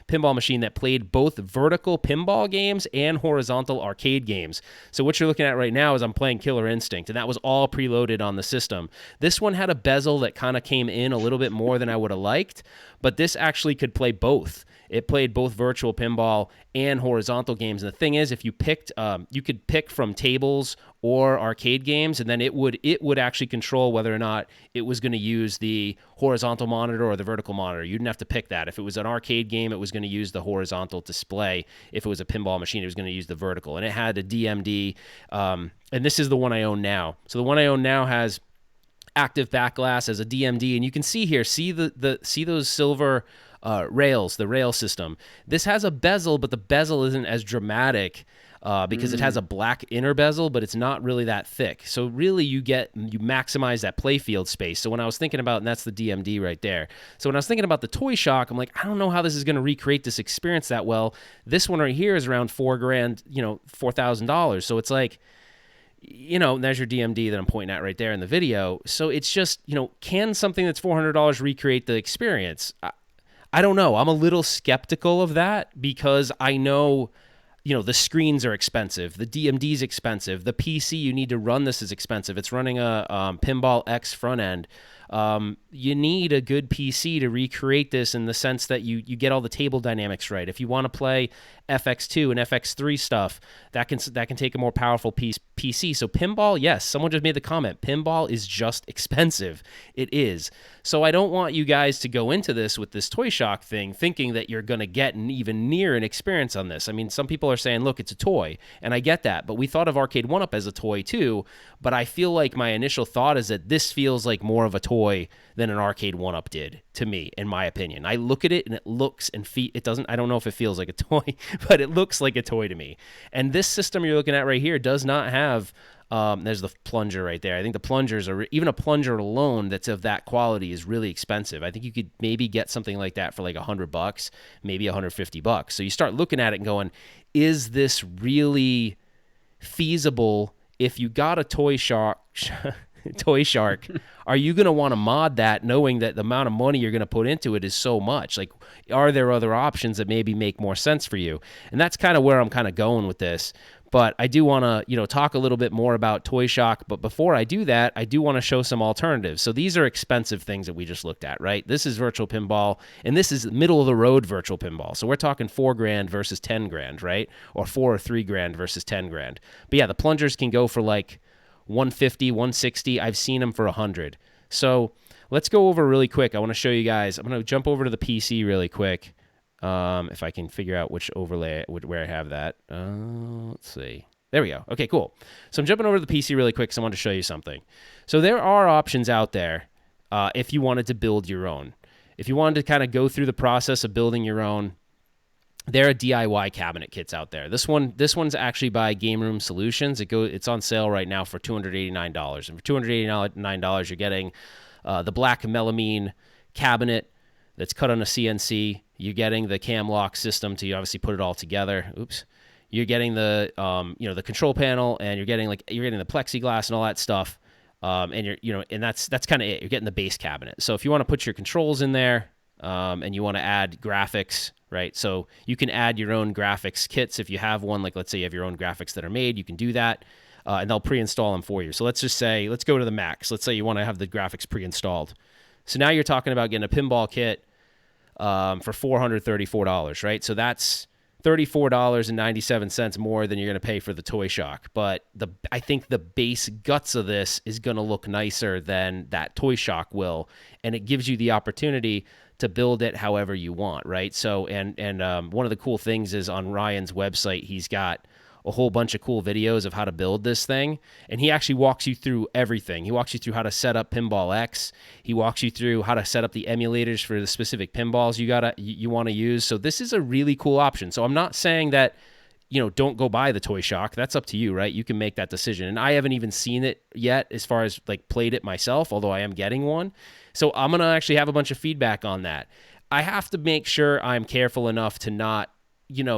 pinball machine that played both vertical pinball games and horizontal arcade games. So what you're looking at right now is I'm playing Killer Instinct, and that was all preloaded on the system. This one had a bezel that kind of came in a little bit more than I would have liked, but this actually could play both. It played both virtual pinball and horizontal games. And the thing is, if you picked, you could pick from tables or arcade games, and then it would actually control whether or not it was going to use the horizontal monitor or the vertical monitor. You didn't have to pick that. If it was an arcade game, it was going to use the horizontal display. If it was a pinball machine, it was going to use the vertical. And it had a DMD, and this is the one I own now. So the one I own now has active back glass as a DMD, and you can see here, see those silver rails, the rail system. This has a bezel, but the bezel isn't as dramatic because it has a black inner bezel, but it's not really that thick. So really you maximize that playfield space. So when I was thinking about, and that's the DMD right there. So when I was thinking about the Toy Shock, I'm like, I don't know how this is going to recreate this experience that well. This one right here is around $4,000, $4,000. So it's like, there's your DMD that I'm pointing at right there in the video. So it's just, can something that's $400 recreate the experience? I don't know. I'm a little skeptical of that because I know, the screens are expensive. The DMD is expensive. The PC you need to run this is expensive. It's running a Pinball X front end. You need a good PC to recreate this in the sense that you get all the table dynamics right. If you want to play FX2 and FX3 stuff, that can take a more powerful PC. So pinball, yes, someone just made the comment, pinball is just expensive. It is. So I don't want you guys to go into this with this Toy Shock thing thinking that you're going to get even near an experience on this. I mean, some people are saying, look, it's a toy, and I get that, but we thought of Arcade 1-Up as a toy too, but I feel like my initial thought is that this feels like more of a toy than an Arcade 1-Up did to me, in my opinion. I look at it and it looks and it doesn't, I don't know if it feels like a toy, but it looks like a toy to me. And this system you're looking at right here does not have, there's the plunger right there. I think the plungers are, even a plunger alone that's of that quality is really expensive. I think you could maybe get something like that for like $100, maybe $150. So you start looking at it and going, is this really feasible? If you got a Toy Shark, are you going to want to mod that knowing that the amount of money you're going to put into it is so much? Like, are there other options that maybe make more sense for you? And that's kind of where I'm kind of going with this. But I do want to, talk a little bit more about Toy Shock. But before I do that, I do want to show some alternatives. So these are expensive things that we just looked at, right? This is virtual pinball, and this is middle of the road virtual pinball. So we're talking $4,000 versus $10,000, right? Or $4,000 or $3,000 versus $10,000. But yeah, the plungers can go for like $150, $160. I've seen them for $100. So let's go over really quick. I want to show you guys. I'm going to jump over to the PC really quick. If I can figure out which overlay, where I have that. Let's see. There we go. Okay, cool. So I'm jumping over to the PC really quick because I want to show you something. So there are options out there if you wanted to build your own. If you wanted to kind of go through the process of building your own, there are DIY cabinet kits out there. This one's actually by Game Room Solutions. It's on sale right now for $289. And for $289, you're getting the black melamine cabinet, that's cut on a CNC. You're getting the cam lock system to obviously put it all together. Oops. You're getting the the control panel, and you're getting the plexiglass and all that stuff. And that's kind of it. You're getting the base cabinet. So if you want to put your controls in there, and you want to add graphics, right? So you can add your own graphics kits if you have one. Like, let's say you have your own graphics that are made, you can do that, and they'll pre-install them for you. So let's go to the max. Let's say you want to have the graphics pre-installed. So now you're talking about getting a pinball kit for $434, right? So that's $34.97 more than you're going to pay for the Toy Shock. But I think the base guts of this is going to look nicer than that Toy Shock will, and it gives you the opportunity to build it however you want, right? So, and one of the cool things is on Ryan's website, he's got a whole bunch of cool videos of how to build this thing, and he actually walks you through everything. He walks you through how to set up Pinball X. He walks you through how to set up the emulators for the specific pinballs you want to use. So this is a really cool option. So I'm not saying that, don't go buy the Toy Shock. That's up to you, right? You can make that decision. And I haven't even seen it yet as far as played it myself, although I am getting one. So I'm going to actually have a bunch of feedback on that. I have to make sure I'm careful enough to not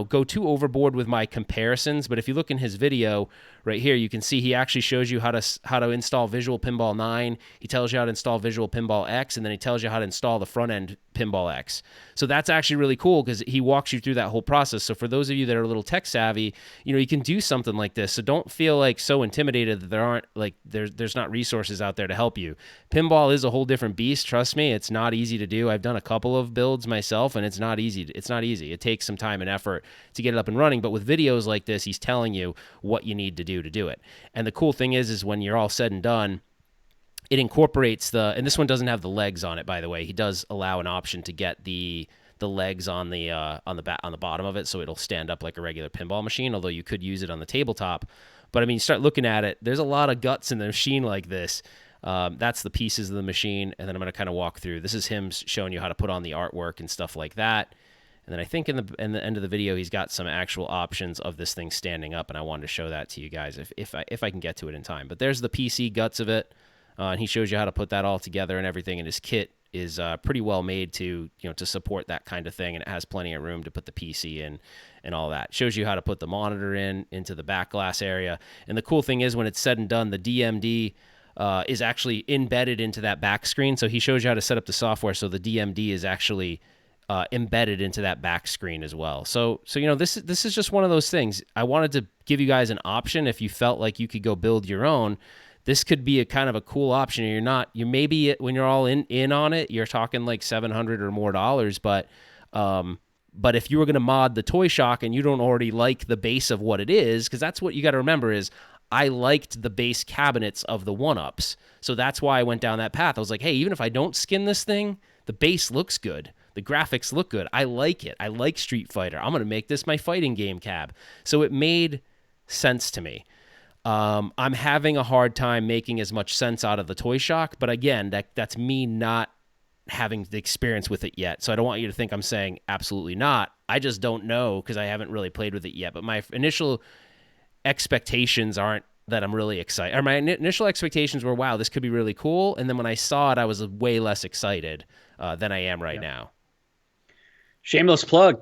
go too overboard with my comparisons. But if you look in his video right here, you can see he actually shows you how to install Visual Pinball 9. He tells you how to install Visual Pinball X, and then he tells you how to install the front end Pinball X. So that's actually really cool because he walks you through that whole process. So for those of you that are a little tech savvy, you can do something like this. So don't feel so intimidated that there aren't there's not resources out there to help you. Pinball is a whole different beast. Trust me, it's not easy to do. I've done a couple of builds myself, and it's not easy. It takes some time and effort to get it up and running. But with videos like this, he's telling you what you need to do it. And the cool thing is when you're all said and done, it incorporates and this one doesn't have the legs on it, by the way. He does allow an option to get the legs on the bottom of it, so it'll stand up like a regular pinball machine, although you could use it on the tabletop. But I mean, you start looking at it, there's a lot of guts in the machine like this. That's the pieces of the machine, and then I'm going to kind of walk through. This is him showing you how to put on the artwork and stuff like that. And then I think in the end of the video, he's got some actual options of this thing standing up, and I wanted to show that to you guys if I can get to it in time. But there's the PC guts of it, and he shows you how to put that all together and everything. And his kit is pretty well made to support that kind of thing, and it has plenty of room to put the PC in and all that. Shows you how to put the monitor into the back glass area. And the cool thing is when it's said and done, the DMD is actually embedded into that back screen. So he shows you how to set up the software so the DMD is actually embedded into that back screen as well. So this is just one of those things. I wanted to give you guys an option if you felt like you could go build your own. This could be a kind of a cool option. You maybe when you're all in on it, you're talking like $700 or more, but if you were going to mod the Toy Shock and you don't already like the base of what it is, because that's what you got to remember is I liked the base cabinets of the 1-ups. So that's why I went down that path. I was like, hey, even if I don't skin this thing, the base looks good. The graphics look good. I like it. I like Street Fighter. I'm going to make this my fighting game cab. So it made sense to me. I'm having a hard time making as much sense out of the Toy Shock, but again, that's me not having the experience with it yet. So I don't want you to think I'm saying absolutely not. I just don't know because I haven't really played with it yet. But my initial expectations aren't that I'm really excited. Or my initial expectations were, wow, this could be really cool. And then when I saw it, I was way less excited than I am right now. Shameless plug.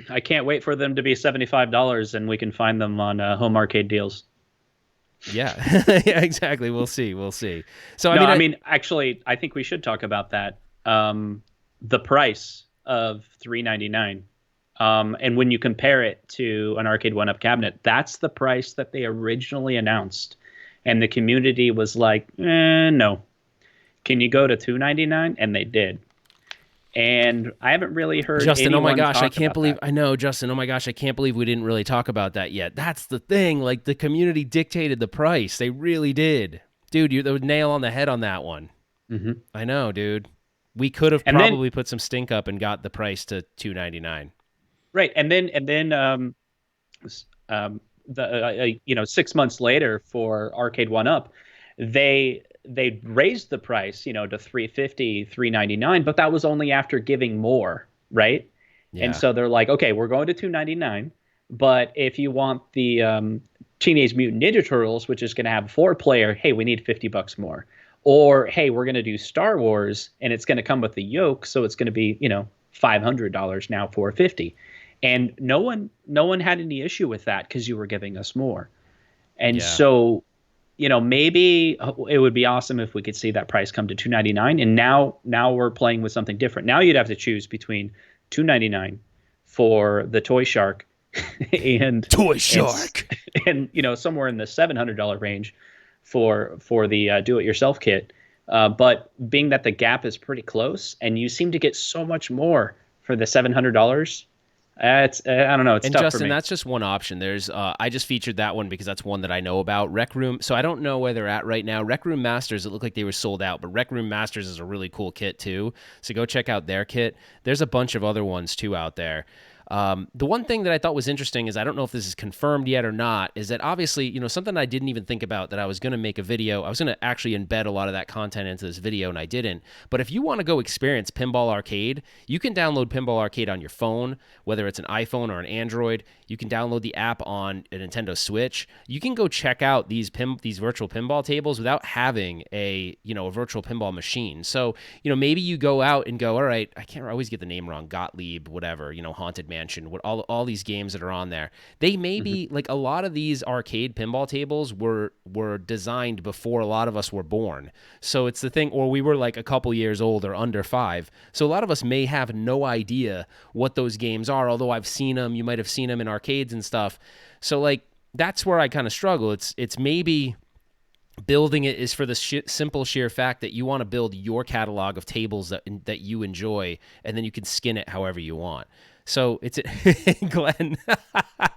I can't wait for them to be $75 and we can find them on home arcade deals. Yeah, yeah, exactly. We'll see. So actually, I think we should talk about that. The price of $399, and when you compare it to an arcade 1-up cabinet, that's the price that they originally announced, and the community was like, "No, can you go to $299?" And they did. And I haven't really heard Justin, oh my gosh, I can't believe I know, Justin, oh my gosh, I can't believe we didn't really talk about that yet. That's the thing. Like, the community dictated the price. They really did. Dude, you the nail on the head on that one. Mm-hmm. I know, dude. We could have probably put some stink up and got the price to $299. Right. And then 6 months later for arcade 1-up, they raised the price, to $350, $399, but that was only after giving more, right? Yeah. And so they're like, okay, we're going to $299, but if you want the Teenage Mutant Ninja Turtles, which is going to have a 4-player, hey, we need $50 more. Or, hey, we're going to do Star Wars and it's going to come with the yoke, so it's going to be, $500 now, $450. And no one had any issue with that because you were giving us more. And so, maybe it would be awesome if we could see that price come to $299. And now we're playing with something different. Now you'd have to choose between $299 for the Toy Shark and Toy Shark, and somewhere in the $700 range for the do-it-yourself kit. But being that the gap is pretty close, and you seem to get so much more for the $700. I don't know. It's and tough Justin, for me. that's just one option. There's I just featured that one because that's one that I know about. Rec Room. So I don't know where they're at right now. Rec Room Masters, it looked like they were sold out, but Rec Room Masters is a really cool kit too. So go check out their kit. There's a bunch of other ones too out there. The one thing that I thought was interesting is, I don't know if this is confirmed yet or not, is that obviously, something I didn't even think about, that I was going to make a video. I was going to actually embed a lot of that content into this video, and I didn't. But if you want to go experience Pinball Arcade, you can download Pinball Arcade on your phone, whether it's an iPhone or an Android. You can download the app on a Nintendo Switch. You can go check out these virtual pinball tables without having a virtual pinball machine. So, maybe you go out and go, all right, I always get the name wrong, Gottlieb, whatever, Haunted Mansion, all these games that are on there. They may be like, a lot of these arcade pinball tables were designed before a lot of us were born. So it's the thing, or we were like a couple years old or under 5. So a lot of us may have no idea what those games are, although I've seen them. You might have seen them in arcades and stuff. So like, that's where I kind of struggle. It's maybe building it is for the simple sheer fact that you want to build your catalog of tables that you enjoy, and then you can skin it however you want. So it's Glenn.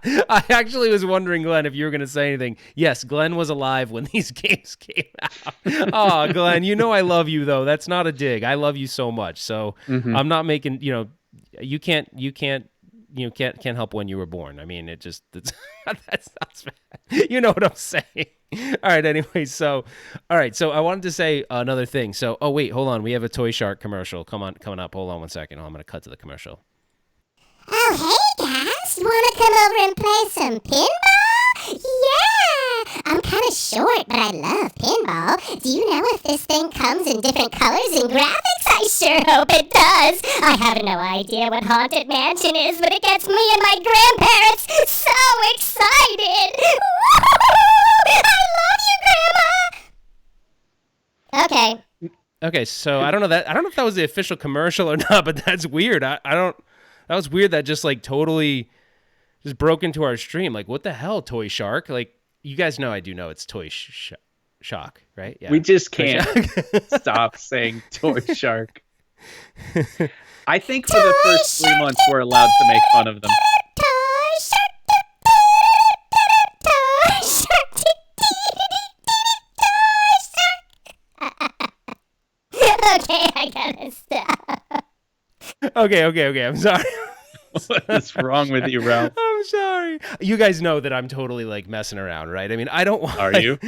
I actually was wondering, Glenn, if you were going to say anything. Yes, Glenn was alive when these games came out. Oh, Glenn, I love you though. That's not a dig. I love you so much. So I'm not making. You can't help when you were born. I mean, that's not bad. You know what I'm saying? All right. Anyway, so I wanted to say another thing. So, oh wait, hold on. We have a Toy Shark commercial. Coming up. Hold on one second. I'm going to cut to the commercial. Oh, hey guys, wanna come over and play some pinball? Yeah! I'm kinda short, but I love pinball. Do you know if this thing comes in different colors and graphics? I sure hope it does. I have no idea what Haunted Mansion is, but it gets me and my grandparents so excited! Woo! I love you, Grandma! Okay, so I don't know if that was the official commercial or not, but that's weird. That was weird that just like totally just broke into our stream. Like, what the hell, Toy Shark? Like, you guys know I do know it's Toy Shock, right? Yeah. We just can't stop saying Toy Shark. I think for the first 3 months we're allowed to make fun of them. Toy Shark! Okay, I gotta stop. Okay. I'm sorry. What is wrong with you, Ralph? I'm sorry. You guys know that I'm totally like messing around, right? I mean, I don't want. Are you?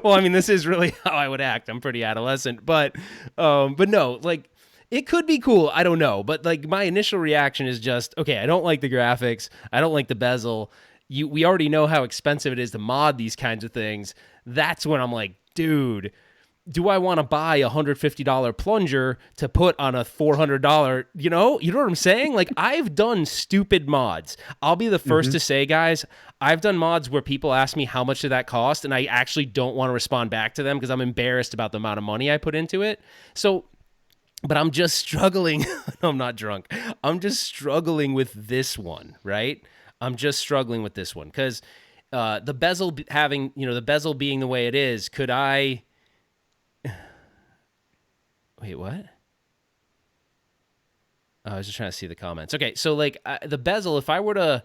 Well, I mean, this is really how I would act. I'm pretty adolescent, but no, like, it could be cool. I don't know, but like, my initial reaction is just, okay, I don't like the graphics. I don't like the bezel. We already know how expensive it is to mod these kinds of things. That's when I'm like, dude, do I want to buy a $150 plunger to put on a $400, you know what I'm saying? Like, I've done stupid mods. I'll be the first to say, guys, I've done mods where people ask me how much did that cost, and I actually don't want to respond back to them because I'm embarrassed about the amount of money I put into it. So, but I'm just struggling. No, I'm not drunk. I'm just struggling with this one, right? I'm just struggling with this one because the bezel having, the bezel being the way it is, could I... Wait, what? Oh, I was just trying to see the comments. Okay, so like the bezel, if I were to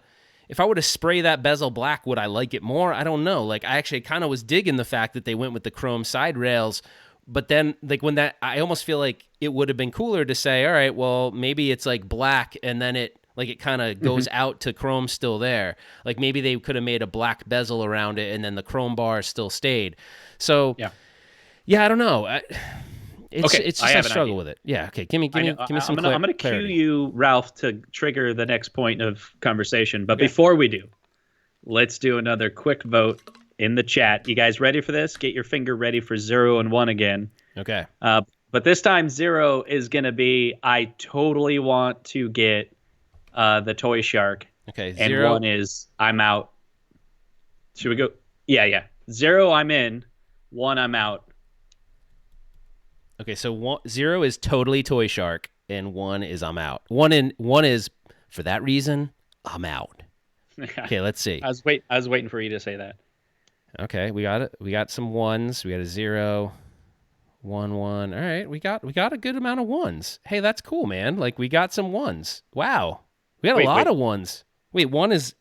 spray that bezel black, would I like it more? I don't know. Like, I actually kind of was digging the fact that they went with the chrome side rails, but then like I almost feel like it would have been cooler to say, all right, well, maybe it's like black and then it kind of goes out to chrome still there. Like, maybe they could have made a black bezel around it and then the chrome bar still stayed. So yeah, I don't know. It's just I struggle with it. Yeah. Okay. Give me some clarity. I'm going to cue you, Ralph, to trigger the next point of conversation. But before we do, let's do another quick vote in the chat. You guys ready for this? Get your finger ready for 0 and 1 again. Okay. But this time 0 is going to be, I totally want to get the Toy Shark. Okay, and 0. 1 is, I'm out. Should we go? Yeah. 0, I'm in. 1, I'm out. Okay, so 0 is totally Toy Shark, and 1 is I'm out. 1 is, for that reason, I'm out. Okay, let's see. I was waiting for you to say that. Okay, we got it. We got some 1s. We got a 0, 1, 1. All right, we got a good amount of 1s. Hey, that's cool, man. Like, we got some 1s. Wow, we got a lot of 1s. Wait, 1 is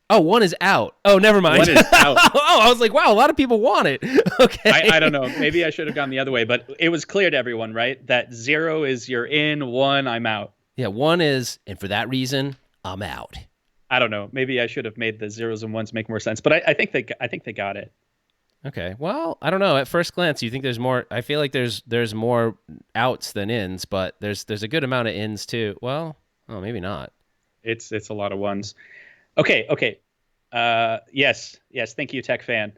out. Oh, never mind. 1 is out. Oh, I was like, wow, a lot of people want it. Okay. I don't know. Maybe I should have gone the other way, but it was clear to everyone, right? That 0 is you're in, 1 I'm out. Yeah, 1 is, and for that reason, I'm out. I don't know. Maybe I should have made the 0s and 1s make more sense, but I think they got it. Okay. Well, I don't know. At first glance, you think there's more. I feel like there's more outs than ins, but there's a good amount of ins too. Well, maybe not. It's a lot of 1s. Okay. Yes. Thank you, Tech Fan.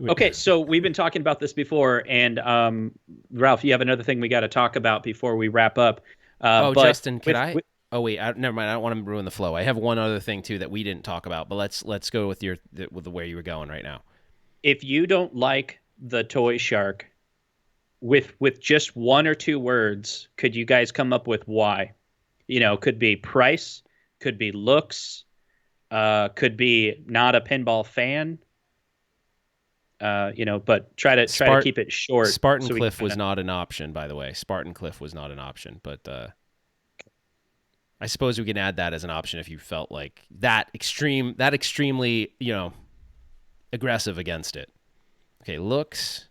Okay, so we've been talking about this before, and Ralph, you have another thing we got to talk about before we wrap up. Justin, oh wait, never mind. I don't want to ruin the flow. I have one other thing too that we didn't talk about, but let's go with the where you were going right now. If you don't like the Toy Shark, with just 1 or 2 words, could you guys come up with why? Could be price, could be looks, could be not a pinball fan. But try to keep it short. Spartan Cliff was not an option, by the way. Spartan Cliff was not an option, but I suppose we can add that as an option if you felt like that extremely, aggressive against it. Okay, looks.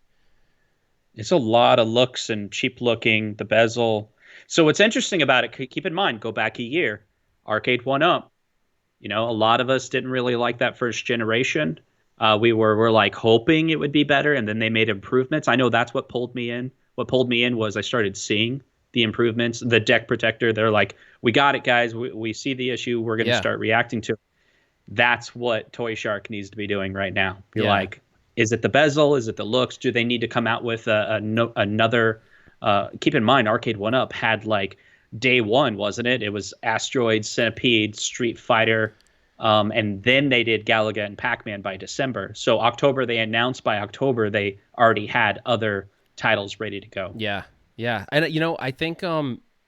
It's a lot of looks and cheap looking, the bezel. So what's interesting about it, keep in mind, go back a year, Arcade 1-Up. A lot of us didn't really like that first generation. We were like hoping it would be better, and then they made improvements. I know that's what pulled me in. What pulled me in was I started seeing the improvements. The deck protector, they're like, we got it, guys. We see the issue. We're going to start reacting to it. That's what Toy Shark needs to be doing right now. You're like, is it the bezel? Is it the looks? Do they need to come out with another? Keep in mind, Arcade 1-Up had like day 1, wasn't it? It was Asteroid, Centipede, Street Fighter. And then they did Galaga and Pac-Man by December. So October, they announced by October they already had other titles ready to go. Yeah. And, I think,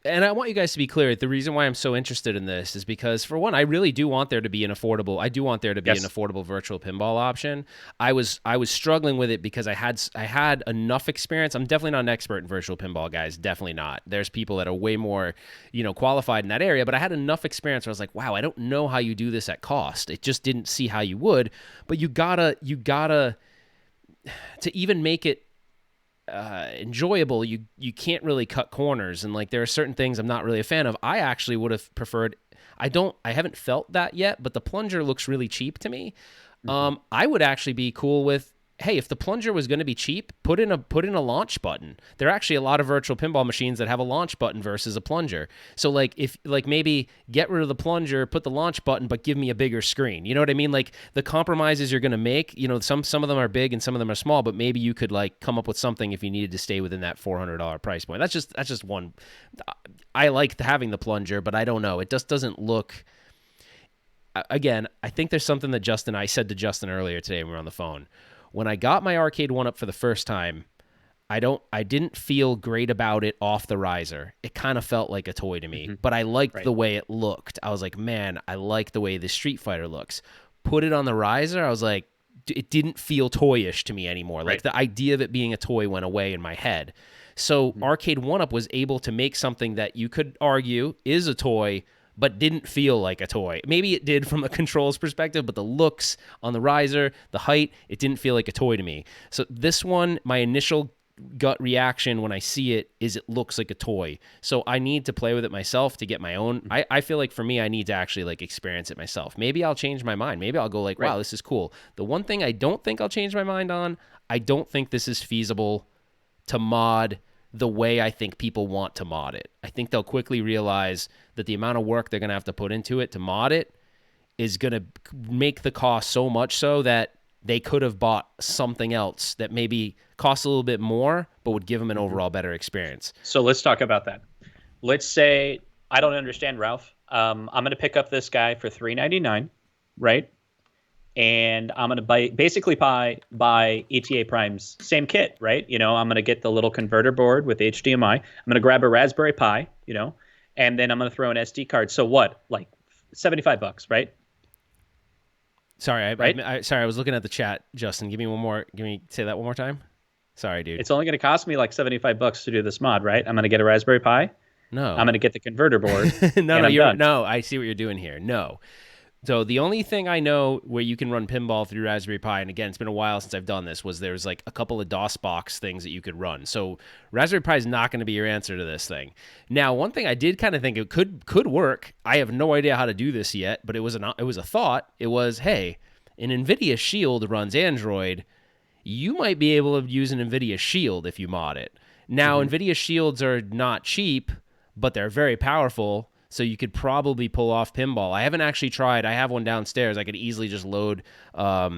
and I want you guys to be clear, the reason why I'm so interested in this is because, for one, I really do want there to be an affordable virtual pinball option. I was struggling with it because I had enough experience. I'm definitely not an expert in virtual pinball, guys. Definitely not. There's people that are way more, qualified in that area, but I had enough experience where I was like, wow, I don't know how you do this at cost. It just didn't see how you would, but you gotta, to even make it enjoyable, you can't really cut corners, and like there are certain things I'm not really a fan of. I actually would have preferred, I haven't felt that yet, but the plunger looks really cheap to me. I would actually be cool with, hey, if the plunger was going to be cheap, put in a launch button. There are actually a lot of virtual pinball machines that have a launch button versus a plunger. So maybe get rid of the plunger, put the launch button, but give me a bigger screen. You know what I mean? Like the compromises you're going to make, some of them are big and some of them are small, but maybe you could like come up with something if you needed to stay within that $400 price point. That's just one. I like having the plunger, but I don't know. It just doesn't look. Again, I think there's something that I said to Justin earlier today when we were on the phone. When I got my Arcade 1-Up for the first time, I didn't feel great about it off the riser. It kind of felt like a toy to me, but I liked the way it looked. I was like, man, I like the way the Street Fighter looks. Put it on the riser, I was like, it didn't feel toyish to me anymore. Like the idea of it being a toy went away in my head. So Arcade 1-Up was able to make something that you could argue is a toy, but didn't feel like a toy. Maybe it did from a controls perspective, but the looks on the riser, the height, it didn't feel like a toy to me. So this one, my initial gut reaction when I see it is it looks like a toy. So I need to play with it myself to get my own. I feel like for me, I need to actually like experience it myself. Maybe I'll change my mind. Maybe I'll go like, wow, this is cool. The one thing I don't think I'll change my mind on, I don't think this is feasible to mod the way I think people want to mod it. I think they'll quickly realize that the amount of work they're going to have to put into it to mod it is going to make the cost so much so that they could have bought something else that maybe costs a little bit more, but would give them an overall better experience. So let's talk about that. Let's say I don't understand, Ralph. I'm going to pick up this guy for $3.99, right? And I'm going to basically buy ETA Prime's same kit, right? You know, I'm going to get the little converter board with HDMI. I'm going to grab a Raspberry Pi, you know, and then I'm going to throw an SD card. So what? Like $75, right? Sorry, sorry, I was looking at the chat, Justin. Say that one more time. Sorry, dude. It's only going to cost me like $75 to do this mod, right? I'm going to get a Raspberry Pi. No. I'm going to get the converter board. No, I see what you're doing here. No. So the only thing I know where you can run pinball through Raspberry Pi, and again, it's been a while since I've done this, was there's like a couple of DOSBox things that you could run. So Raspberry Pi is not going to be your answer to this thing. Now, one thing I did kind of think it could work. I have no idea how to do this yet, but it was a thought. It was, hey, an NVIDIA Shield runs Android. You might be able to use an NVIDIA Shield if you mod it. Now, NVIDIA Shields are not cheap, but they're very powerful. So you could probably pull off pinball. I haven't actually tried. I have one downstairs. I could easily just load a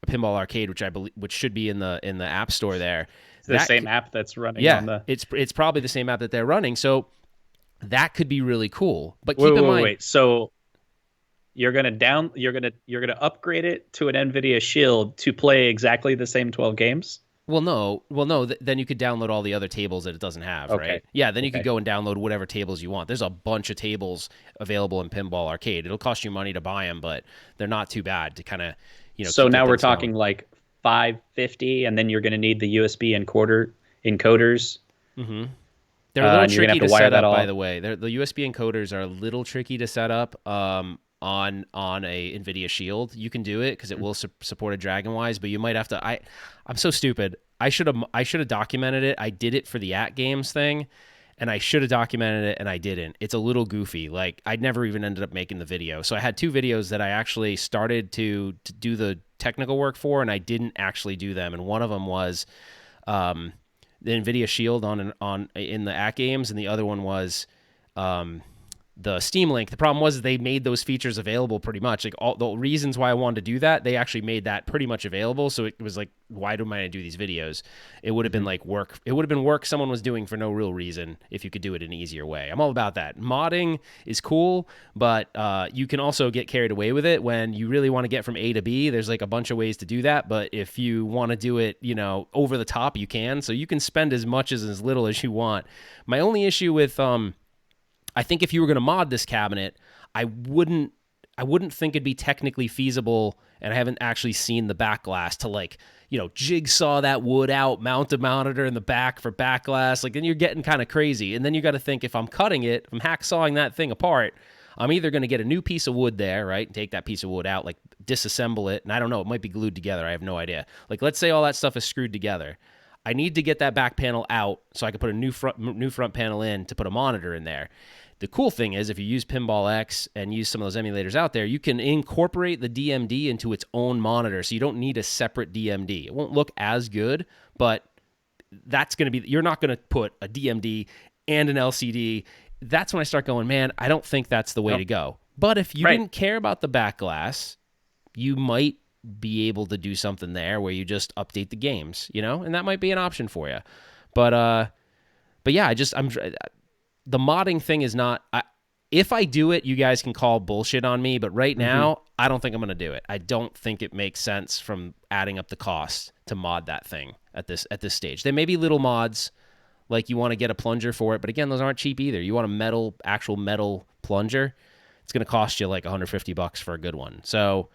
Pinball Arcade, which should be in the App Store there. It's the same app that's running. Yeah, it's probably the same app that they're running. So that could be really cool. But keep in mind. Wait. So you're gonna upgrade it to an NVIDIA Shield to play exactly the same 12 games. Well, no. Then you could download all the other tables that it doesn't have, right? Yeah, then you could go and download whatever tables you want. There's a bunch of tables available in Pinball Arcade. It'll cost you money to buy them, but they're not too bad to kind of, So now we're talking like $550, and then you're going to need the USB encoders. Mm-hmm. They're a little tricky to set up, by the way. The USB encoders are a little tricky to set up. On a NVIDIA Shield, you can do it because it will support a DragonWise, but you might have to. I'm so stupid. I should have documented it. I did it for the AtGames thing, and I should have documented it, and I didn't. It's a little goofy. Like I never even ended up making the video. So I had 2 videos that I actually started to do the technical work for, and I didn't actually do them. And one of them was the NVIDIA Shield in the AtGames, and the other one was the Steam Link. The problem was they made those features available pretty much. Like all the reasons why I wanted to do that, they actually made that pretty much available. So it was like, why do I do these videos? It would have been like work. It would have been work someone was doing for no real reason if you could do it in an easier way. I'm all about that. Modding is cool, but you can also get carried away with it when you really want to get from A to B. There's like a bunch of ways to do that, but if you want to do it, over the top, you can. So you can spend as much as little as you want. My only issue with I think if you were going to mod this cabinet, I wouldn't think it'd be technically feasible, and I haven't actually seen the back glass to jigsaw that wood out, mount a monitor in the back for back glass. Like then you're getting kind of crazy. And then you got to think, if I'm cutting it, if I'm hacksawing that thing apart, I'm either going to get a new piece of wood there, right? And take that piece of wood out, like disassemble it. And I don't know, it might be glued together. I have no idea. Like let's say all that stuff is screwed together. I need to get that back panel out so I can put a new front panel in to put a monitor in there. The cool thing is if you use Pinball X and use some of those emulators out there, you can incorporate the DMD into its own monitor, so you don't need a separate DMD. It won't look as good, but you're not going to put a DMD and an LCD. That's when I start going, man, I don't think that's the way to go. But if you didn't care about the back glass, you might be able to do something there where you just update the games, and that might be an option for you. But yeah, the modding thing is not. If I do it, you guys can call bullshit on me. But right now, I don't think I'm going to do it. I don't think it makes sense from adding up the cost to mod that thing at this stage. There may be little mods, like you want to get a plunger for it, but again, those aren't cheap either. You want a actual metal plunger, it's going to cost you like $150 for a good one. So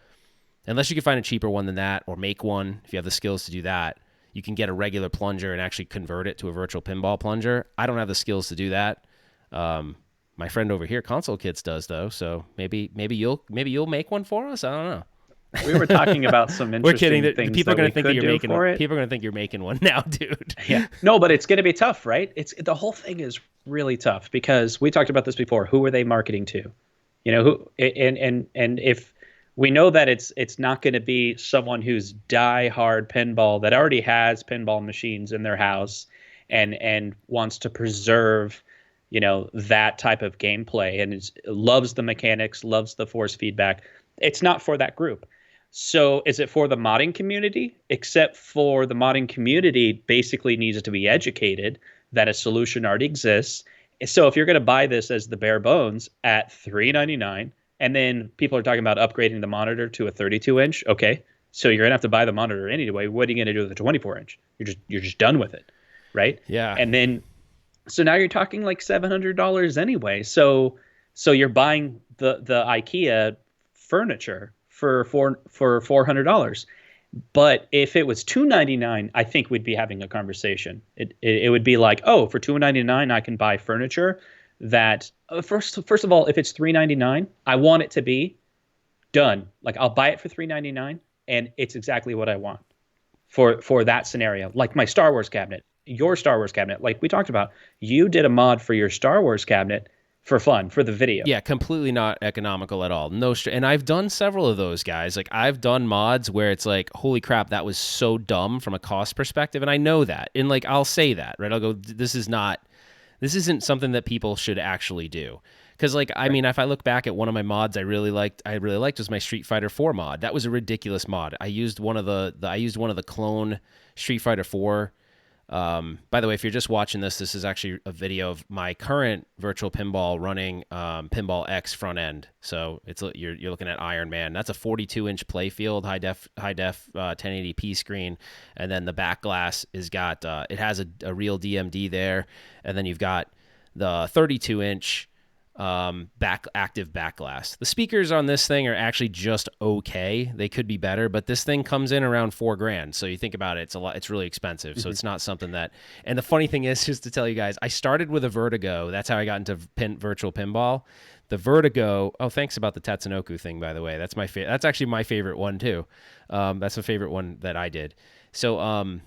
unless you can find a cheaper one than that, or make one if you have the skills to do that, you can get a regular plunger and actually convert it to a virtual pinball plunger. I don't have the skills to do that. My friend over here, Console Kits, does though. So maybe you'll make one for us. I don't know. We were talking about some interesting things. People are going to think that you're making one. People are going to think you're making one now, dude. Yeah. No, but it's going to be tough, right? The whole thing is really tough because we talked about this before. Who are they marketing to? Who and if we know that it's not going to be someone who's die-hard pinball that already has pinball machines in their house and wants to preserve that type of gameplay and loves the mechanics, loves the force feedback. It's not for that group. So is it for the modding community? Except for the modding community basically needs to be educated that a solution already exists. So if you're going to buy this as the bare bones at $399, and then people are talking about upgrading the monitor to a 32-inch, okay, so you're going to have to buy the monitor anyway. What are you going to do with the 24-inch? You're just done with it, right? Yeah. And then so now you're talking like $700 anyway. So you're buying the IKEA furniture for $400. But if it was $299, I think we'd be having a conversation. It would be like, oh, for $299 I can buy furniture that first of all, if it's $399, I want it to be done. Like I'll buy it for $399 and it's exactly what I want for that scenario. Like my Star Wars cabinet, your Star Wars cabinet, like we talked about, you did a mod for your Star Wars cabinet for fun, for the video. Yeah, completely not economical at all. And I've done several of those, guys. Like I've done mods where it's like, holy crap, that was so dumb from a cost perspective, and I know that. And like I'll say that, right? I'll go, this isn't something that people should actually do. Because like, I mean, if I look back at one of my mods I really liked was my Street Fighter 4 mod. That was a ridiculous mod. I used one of the clone Street Fighter 4. By the way, if you're just watching this is actually a video of my current virtual pinball running Pinball X front end. So you're looking at Iron Man. That's a 42-inch playfield, high def 1080p screen, and then the back glass is got it has a real DMD there, and then you've got the 32-inch active back glass. The speakers on this thing are actually just okay. They could be better, but this thing comes in around $4,000. So you think about it, it's really expensive. So it's not something that, and the funny thing is, just to tell you guys, I started with a Vertigo. That's how I got into virtual pinball. The Vertigo, oh, thanks about the Tatsunoko thing, by the way. That's that's actually my favorite one too. That's a favorite one that I did. So, I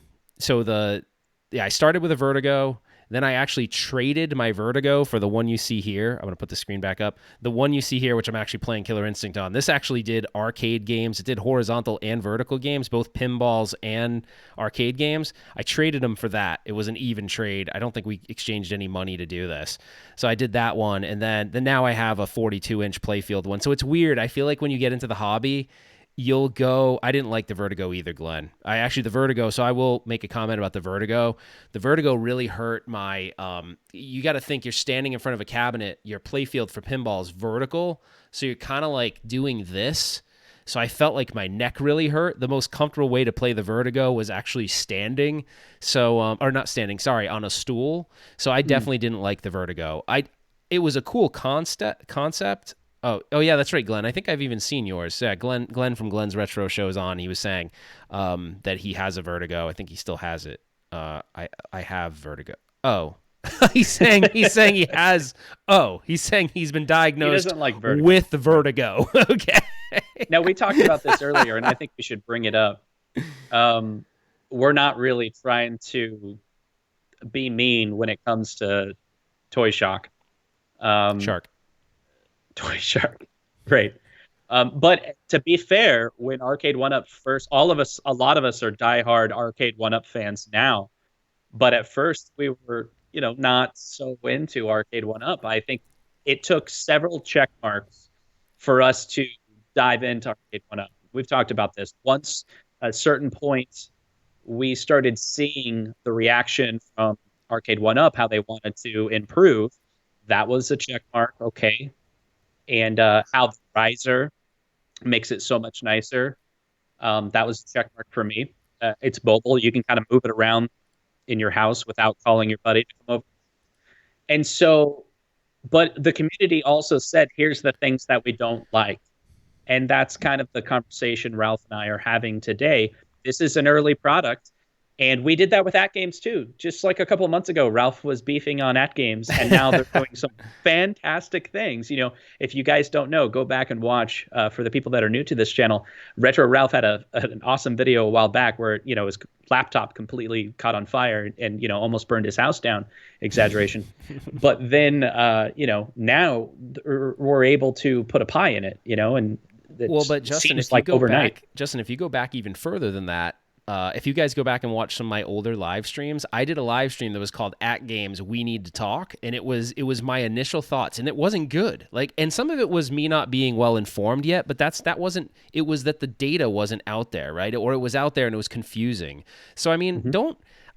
started with a Vertigo. Then I actually traded my Vertigo for the one you see here. I'm going to put the screen back up. The one you see here, which I'm actually playing Killer Instinct on. This actually did arcade games. It did horizontal and vertical games, both pinballs and arcade games. I traded them for that. It was an even trade. I don't think we exchanged any money to do this. So I did that one. And then now I have a 42-inch playfield one. So it's weird. I feel like when you get into the hobby, you'll go, I didn't like the Vertigo either, Glenn. The Vertigo, so I will make a comment about the Vertigo. The Vertigo really hurt my, you got to think you're standing in front of a cabinet, your playfield for pinball is vertical, so you're kind of like doing this. So I felt like my neck really hurt. The most comfortable way to play the Vertigo was actually standing, or not standing, sorry, on a stool. So I definitely didn't like the Vertigo. It was a cool concept. Oh yeah, that's right, Glenn. I think I've even seen yours. Yeah, Glenn from Glenn's Retro Shows on. He was saying that he has a Vertigo. I think he still has it. I have Vertigo. Oh, he's saying he has. Oh, he's saying he's been diagnosed with the Vertigo. Okay. Now we talked about this earlier, and I think we should bring it up. We're not really trying to be mean when it comes to Toy Shock. Toy Shark. Great. But to be fair, when Arcade 1-Up first, a lot of us are diehard Arcade 1-Up fans now. But at first we were, not so into Arcade 1-Up. I think it took several check marks for us to dive into Arcade 1-Up. We've talked about this. Once at certain points, we started seeing the reaction from Arcade 1-Up, how they wanted to improve. That was a check mark. Okay. And how the riser makes it so much nicer. That was a check mark for me. It's mobile. You can kind of move it around in your house without calling your buddy to come over. And so, but the community also said, here's the things that we don't like. And that's kind of the conversation Ralph and I are having today. This is an early product. And we did that with AtGames too. Just like a couple of months ago, Ralph was beefing on AtGames, and now they're doing some fantastic things. If you guys don't know, go back and watch. For the people that are new to this channel, RetroRalph had an awesome video a while back where his laptop completely caught on fire and almost burned his house down. Exaggeration, but then now we're able to put a pie in it. And but Justin, if you go back even further than that. if you guys go back and watch some of my older live streams, I did a live stream that was called AtGames We Need to Talk, and it was my initial thoughts, and it wasn't good. Like, and some of it was me not being well informed yet, but that wasn't. It was that the data wasn't out there, right? Or it was out there and it was confusing. So I mean,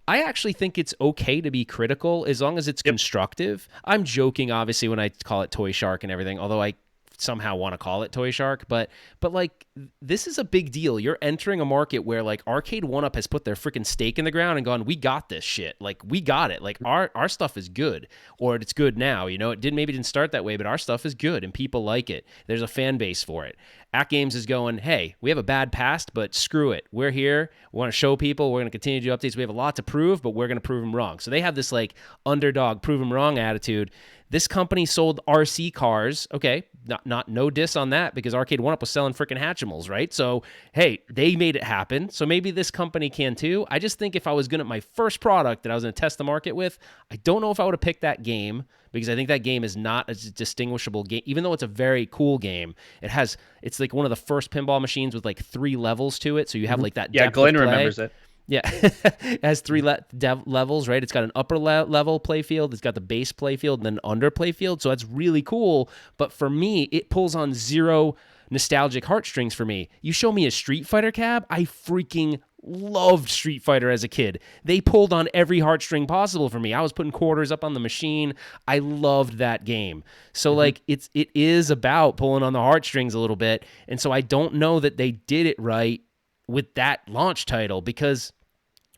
I actually think it's okay to be critical as long as it's constructive. I'm joking, obviously, when I call it Toy Shark and everything, although I somehow want to call it Toy Shark, but like, this is a big deal. You're entering a market where like Arcade 1UP has put their freaking stake in the ground and gone, we got this shit. Like, we got it. Like, our stuff is good, or it's good now. You know, maybe didn't start that way, but our stuff is good and people like it. There's a fan base for it. AtGames is going, hey, we have a bad past, but screw it. We're here. We want to show people. We're going to continue to do updates. We have a lot to prove, but we're going to prove them wrong. So they have this like underdog, prove them wrong attitude. This company sold RC cars. Okay, no diss on that, because Arcade 1UP was selling freaking Hatchimals, right? So, hey, they made it happen. So maybe this company can too. I just think if I was going to, my first product that I was going to test the market with, I don't know if I would have picked that game, because I think that game is not a distinguishable game. Even though it's a very cool game, it's like one of the first pinball machines with like 3 levels to it. So you have like that depth Glenn of play. remembers it. Yeah, it has 3 levels, right? It's got an upper level play field, it's got the base play field, and then under play field. So that's really cool. But for me, it pulls on 0 nostalgic heartstrings for me. You show me a Street Fighter cab, I freaking loved Street Fighter as a kid. They pulled on every heartstring possible for me. I was putting quarters up on the machine. I loved that game. So like, it is about pulling on the heartstrings a little bit. And so I don't know that they did it right with that launch title, because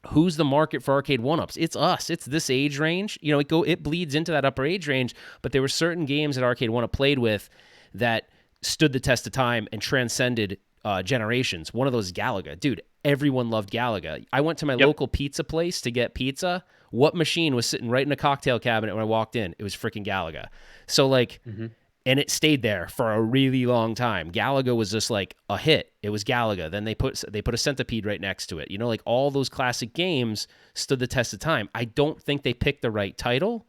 who's the market for Arcade 1UPs? It's us. It's this age range. You know, it bleeds into that upper age range, but there were certain games that Arcade 1UP played with that stood the test of time and transcended generations. One of those is Galaga. Dude, everyone loved Galaga. I went to my local pizza place to get pizza. What machine was sitting right in a cocktail cabinet when I walked in? It was freaking Galaga. So like, and it stayed there for a really long time. Galaga was just like a hit. It was Galaga. Then they put a Centipede right next to it. You know, like all those classic games stood the test of time. I don't think they picked the right title,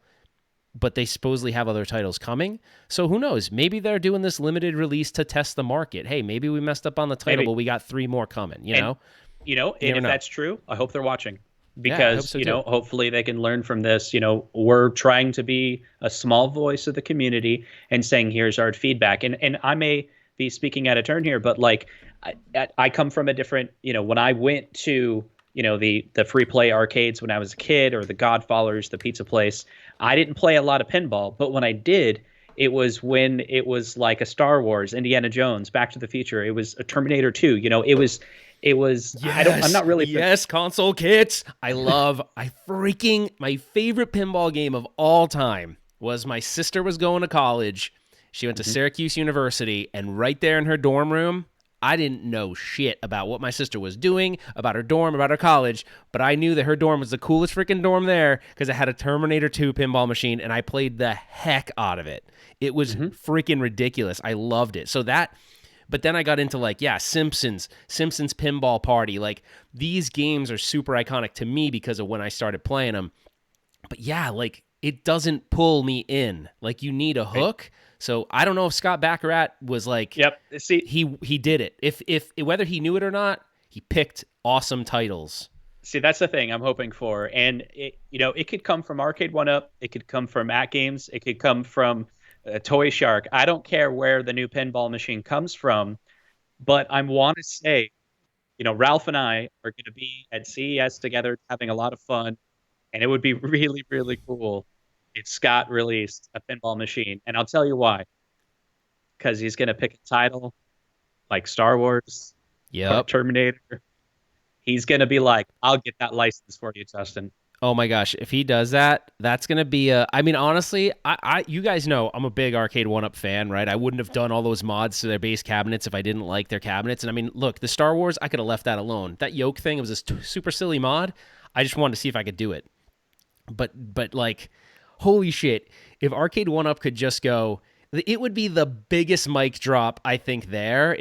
but they supposedly have other titles coming. So who knows? Maybe they're doing this limited release to test the market. Hey, maybe we messed up on the title, but we got 3 more coming, you know? You know, and if that's true, I hope they're watching. Because, I hope so you too. know, hopefully they can learn from this. You know, we're trying to be a small voice of the community and saying, here's our feedback. And I may be speaking out of turn here, but like, I come from a different, you know, when I went to, you know, the free play arcades when I was a kid, or the Godfathers, the pizza place, I didn't play a lot of pinball. But when I did, it was when it was like a Star Wars, Indiana Jones, Back to the Future. It was a Terminator 2. You know, it was. Yes, I'm not really. Yes, console kits. My favorite pinball game of all time was, my sister was going to college. She went to Syracuse University, and right there in her dorm room, I didn't know shit about what my sister was doing, about her dorm, about her college, but I knew that her dorm was the coolest freaking dorm there because it had a Terminator 2 pinball machine, and I played the heck out of it. It was freaking ridiculous. I loved it. So that... But then I got into like, Simpsons Pinball Party. Like, these games are super iconic to me because of when I started playing them. But yeah, like, it doesn't pull me in. Like, you need a hook. So I don't know if Scott Baccarat was like, See, he did it. If whether he knew it or not, he picked awesome titles. See, that's the thing I'm hoping for. And it, you know, it could come from Arcade 1UP. It could come from AtGames. It could come from Toy Shark. I don't care where the new pinball machine comes from, but I want to say, you know, Ralph and I are going to be at CES together having a lot of fun, and it would be really, really cool if Scott released a pinball machine. And I'll tell you why. Because he's going to pick a title like Star Wars or Terminator. He's going to be like, I'll get that license for you, Justin. Oh my gosh, if he does that, that's going to be I mean, honestly, you guys know I'm a big Arcade 1UP fan, right? I wouldn't have done all those mods to their base cabinets if I didn't like their cabinets. And I mean, look, the Star Wars, I could have left that alone. That yoke thing, it was a super silly mod. I just wanted to see if I could do it. But like, holy shit, if Arcade 1UP could just go, it would be the biggest mic drop, I think, there,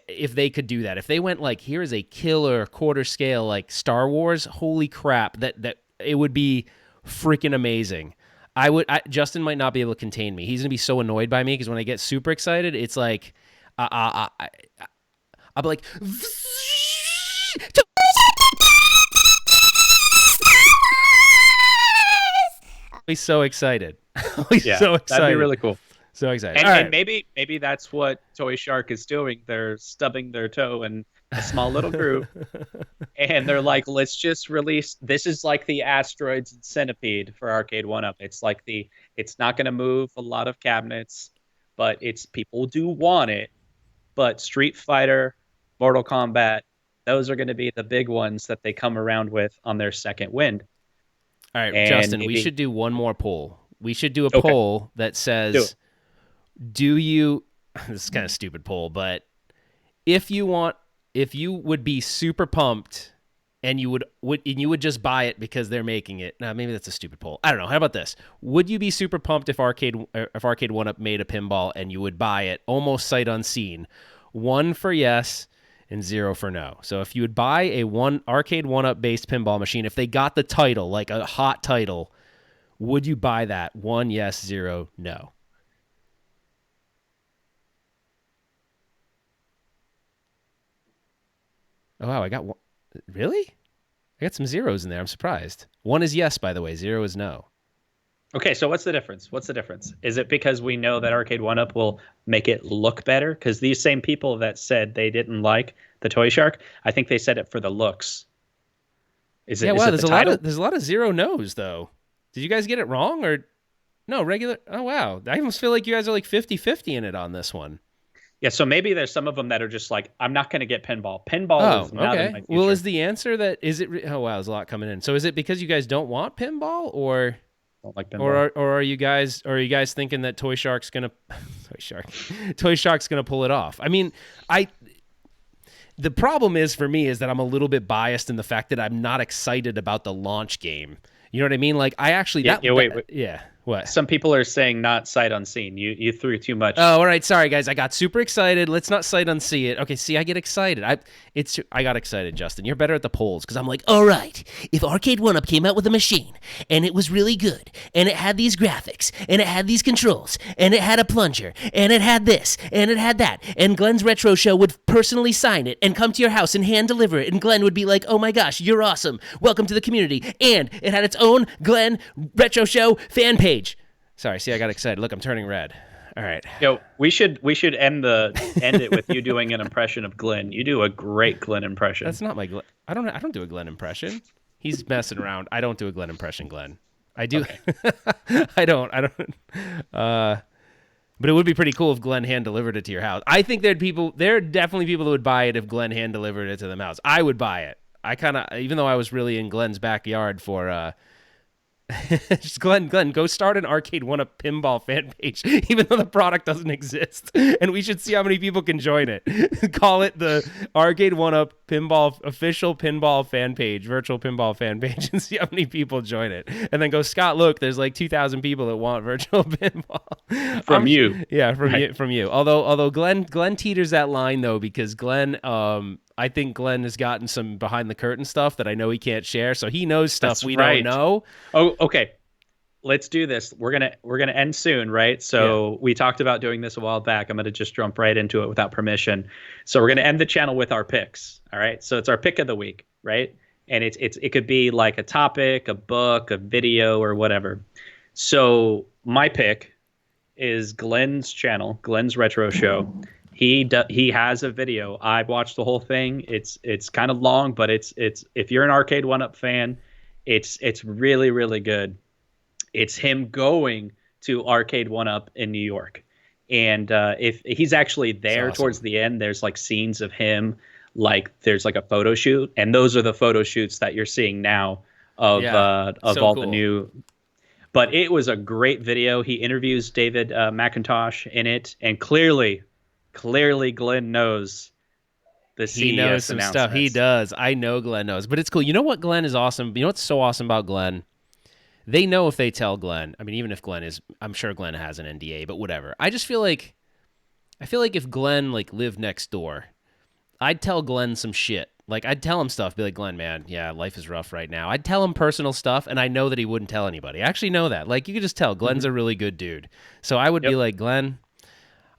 if they could do that. If they went like, here's a killer quarter scale like Star Wars, holy crap, that it would be freaking amazing. Justin might not be able to contain me. He's gonna be so annoyed by me because when I get super excited, it's like, I'll be like, be so excited. I'll be so excited. That'd be really cool. So excited. And maybe that's what Toy Shark is doing. They're stubbing their toe in a small little groove, and they're like, let's just release. This is like the Asteroids and Centipede for Arcade 1-Up. It's like it's not going to move a lot of cabinets, but people do want it. But Street Fighter, Mortal Kombat, those are going to be the big ones that they come around with on their second wind. All right, Justin, we should do one more poll. We should do a poll that says, do you, this is kind of stupid poll, but if you would be super pumped and you would just buy it because they're making it. Now, maybe that's a stupid poll. I don't know. How about this? Would you be super pumped if Arcade 1-Up made a pinball and you would buy it almost sight unseen? 1 for yes and 0 for no. So if you would buy a Arcade 1-Up based pinball machine, if they got the title, like a hot title, would you buy that? 1 yes, 0 no. Oh, wow, I got one. Really? I got some zeros in there. I'm surprised. 1 is yes, by the way. 0 is no. Okay, so what's the difference? Is it because we know that Arcade 1-Up will make it look better? Because these same people that said they didn't like the Toy Shark, I think they said it for the looks. There's a lot of 0 no's, though. Did you guys get it wrong? Or no, regular? Oh, wow. I almost feel like you guys are like 50-50 in it on this one. Yeah, so maybe there's some of them that are just like, I'm not going to get pinball. Pinball is not in my future. Well, is the answer that, oh, wow, there's a lot coming in. So is it because you guys don't want pinball, or don't like pinball? Or are you guys thinking that Toy Shark's going to pull it off? I mean, the problem is for me is that I'm a little bit biased in the fact that I'm not excited about the launch game. You know what I mean? Like, I actually... wait. Yeah, what? Some people are saying not sight unseen. You threw too much. Oh, all right. Sorry, guys. I got super excited. Let's not sight unsee it. Okay, see, I get excited. I got excited, Justin. You're better at the polls because I'm like, all right, if Arcade 1-Up came out with a machine and it was really good and it had these graphics and it had these controls and it had a plunger and it had this and it had that, and Glenn's Retro Show would personally sign it and come to your house and hand deliver it, and Glenn would be like, oh my gosh, you're awesome. Welcome to the community. And it had its own Glenn Retro Show fan page. Sorry, see, I got excited. Look, I'm turning red. All right. We should end it with you doing an impression of Glenn. You do a great Glenn impression. That's not my Glenn. I don't do a Glenn impression. He's messing around. I don't do a Glenn impression, Glenn. I do. Okay. I don't. But it would be pretty cool if Glenn hand delivered it to your house. I think there are definitely people who would buy it if Glenn hand delivered it to them house. I would buy it. I kind of, even though I was really in Glenn's backyard for just Glenn, go start an Arcade 1-Up pinball fan page, even though the product doesn't exist, and we should see how many people can join it. Call it the Arcade 1-Up official pinball fan page, virtual pinball fan page, and see how many people join it. And then go, Scott, look, there's like 2,000 people that want virtual pinball from you. Yeah, from you. Although Glenn teeters that line though, because Glenn, I think Glenn has gotten some behind the curtain stuff that I know he can't share, so he knows stuff don't know. Oh, okay. Let's do this. We're gonna end soon, right? So we talked about doing this a while back. I'm gonna just jump right into it without permission. So we're gonna end the channel with our picks. All right. So it's our pick of the week, right? And it could be like a topic, a book, a video, or whatever. So my pick is Glenn's channel, Glenn's Retro Show. He has a video. I watched the whole thing. It's kind of long, but it's if you're an Arcade 1-Up fan, it's really, really good. It's him going to Arcade 1-Up in New York, and if he's actually there awesome. Towards the end, there's like scenes of him, like there's like a photo shoot, and those are the photo shoots that you're seeing now of so all cool. The new. But it was a great video. He interviews David McIntosh in it, and clearly Glenn knows the CES He knows some stuff. He does. I know Glenn knows. But it's cool. You know what Glenn is awesome? You know what's so awesome about Glenn? They know if they tell Glenn. I mean, even if Glenn is, I'm sure Glenn has an NDA, but whatever. I feel like if Glenn like lived next door, I'd tell Glenn some shit. Like I'd tell him stuff, be like, Glenn, man, yeah, life is rough right now. I'd tell him personal stuff, and I know that he wouldn't tell anybody. I actually know that. Like you could just tell Glenn's a really good dude. So I would be like, Glenn,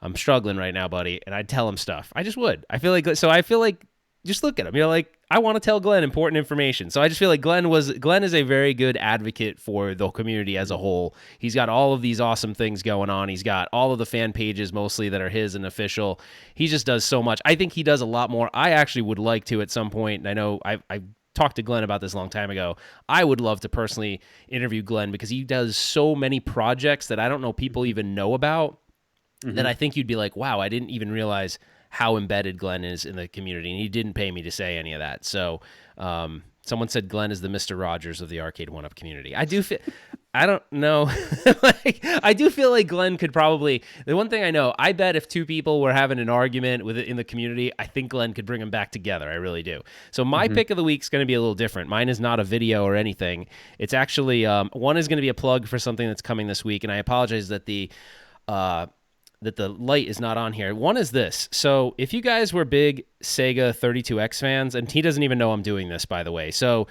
I'm struggling right now, buddy, and I'd tell him stuff. I just would. I feel like just look at him. You're like, I want to tell Glenn important information. So I just feel like Glenn is a very good advocate for the community as a whole. He's got all of these awesome things going on. He's got all of the fan pages mostly that are his and official. He just does so much. I think he does a lot more. I actually would like to at some point, and I know I talked to Glenn about this a long time ago. I would love to personally interview Glenn because he does so many projects that I don't know people even know about, that I think you'd be like, wow, I didn't even realize how embedded Glenn is in the community, and he didn't pay me to say any of that. So someone said Glenn is the Mr. Rogers of the Arcade 1-Up community. I don't know. I do feel like Glenn could probably, the one thing I know, I bet if two people were having an argument with it in the community, I think Glenn could bring them back together. I really do. So my pick of the week is going to be a little different. Mine is not a video or anything. It's actually, one is going to be a plug for something that's coming this week, and I apologize that the light is not on here. One is this. So if you guys were big Sega 32X fans, and he doesn't even know I'm doing this, by the way. So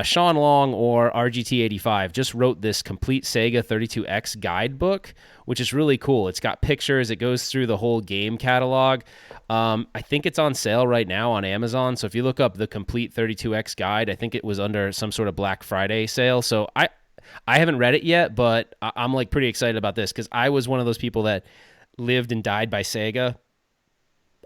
Sean Long or RGT85 just wrote this complete Sega 32X guidebook, which is really cool. It's got pictures. It goes through the whole game catalog. I think it's on sale right now on Amazon. So if you look up the complete 32X guide, I think it was under some sort of Black Friday sale. So I haven't read it yet, but I'm like pretty excited about this because I was one of those people that lived and died by Sega.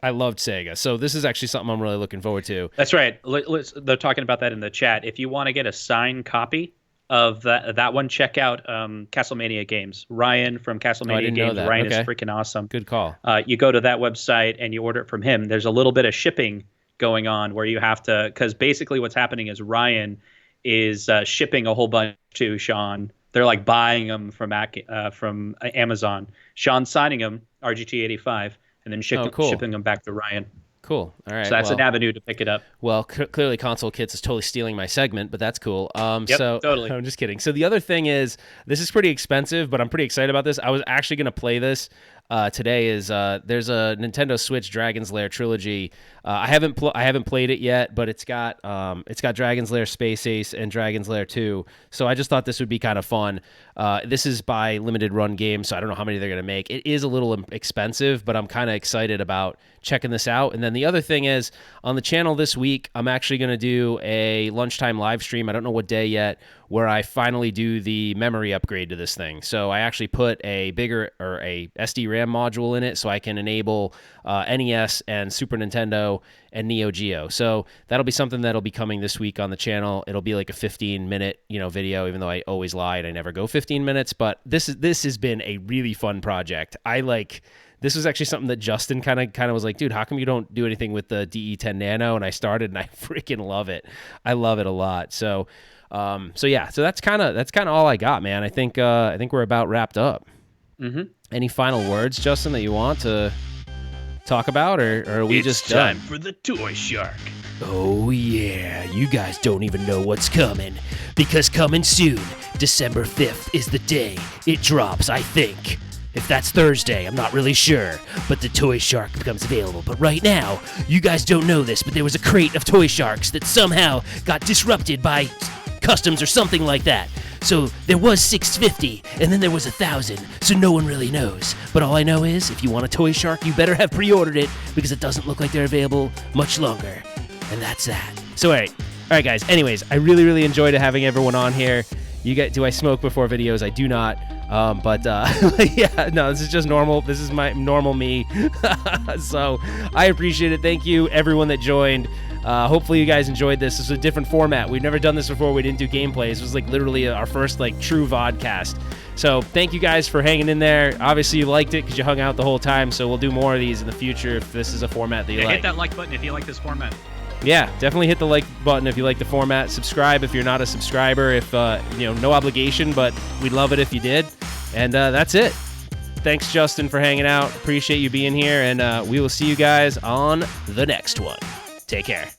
I loved Sega. So this is actually something I'm really looking forward to. That's right. They're talking about that in the chat. If you want to get a signed copy of that one, check out Castlemania Games. Ryan from Castlemania Games. Ryan is freaking awesome. Good call. You go to that website and you order it from him. There's a little bit of shipping going on where you have to, because basically what's happening is Ryan is shipping a whole bunch to Sean. They're like buying them from Amazon. Sean's signing them, RGT85, and then shipping them back to Ryan. Cool. All right. So that's an avenue to pick it up. Well, clearly Console Kits is totally stealing my segment, but that's cool. Yep, so totally. I'm just kidding. So the other thing is, this is pretty expensive, but I'm pretty excited about this. I was actually going to play this today. There's a Nintendo Switch Dragon's Lair trilogy. I haven't played it yet, but it's got Dragon's Lair Space Ace and Dragon's Lair 2. So I just thought this would be kind of fun. This is by Limited Run Games, so I don't know how many they're going to make. It is a little expensive, but I'm kind of excited about checking this out. And then the other thing is, on the channel this week, I'm actually going to do a lunchtime live stream. I don't know what day yet, where I finally do the memory upgrade to this thing. So I actually put a bigger or a SD RAM module in it so I can enable NES and Super Nintendo and Neo Geo. So that'll be something that'll be coming this week on the channel. It'll be like a 15-minute, video, even though I always lied. I never go 15 minutes, but this has been a really fun project. This was actually something that Justin kind of was like, dude, how come you don't do anything with the DE10 Nano? And I started, and I freaking love it. I love it a lot. So yeah, so that's kind of all I got, man. I think we're about wrapped up. Mm-hmm. Any final words, Justin, that you want to talk about, or are we just done? It's time for the Toy Shark. Oh yeah, you guys don't even know what's coming, because coming soon, December 5th is the day it drops, I think. If that's Thursday, I'm not really sure, but the Toy Shark becomes available. But right now, you guys don't know this, but there was a crate of Toy Sharks that somehow got disrupted by customs or something like that. So there was 650, and then there was 1,000, so no one really knows. But all I know is, if you want a Toy Shark, you better have pre-ordered it, because it doesn't look like they're available much longer. And that's that. So all right, guys. Anyways, I really, really enjoyed having everyone on here. Do I smoke before videos? I do not. Yeah, no, this is just normal. This is my normal me. So I appreciate it. Thank you, everyone that joined. Hopefully you guys enjoyed this. This is a different format. We've never done this before. We didn't do gameplays. This was like literally our first like true vodcast. So thank you guys for hanging in there. Obviously you liked it because you hung out the whole time. So we'll do more of these in the future if this is a format that you like. Hit that like button if you like this format. Yeah, definitely hit the like button if you like the format. Subscribe if you're not a subscriber. If no obligation, but we'd love it if you did. And that's it. Thanks, Justin, for hanging out. Appreciate you being here, and we will see you guys on the next one. Take care.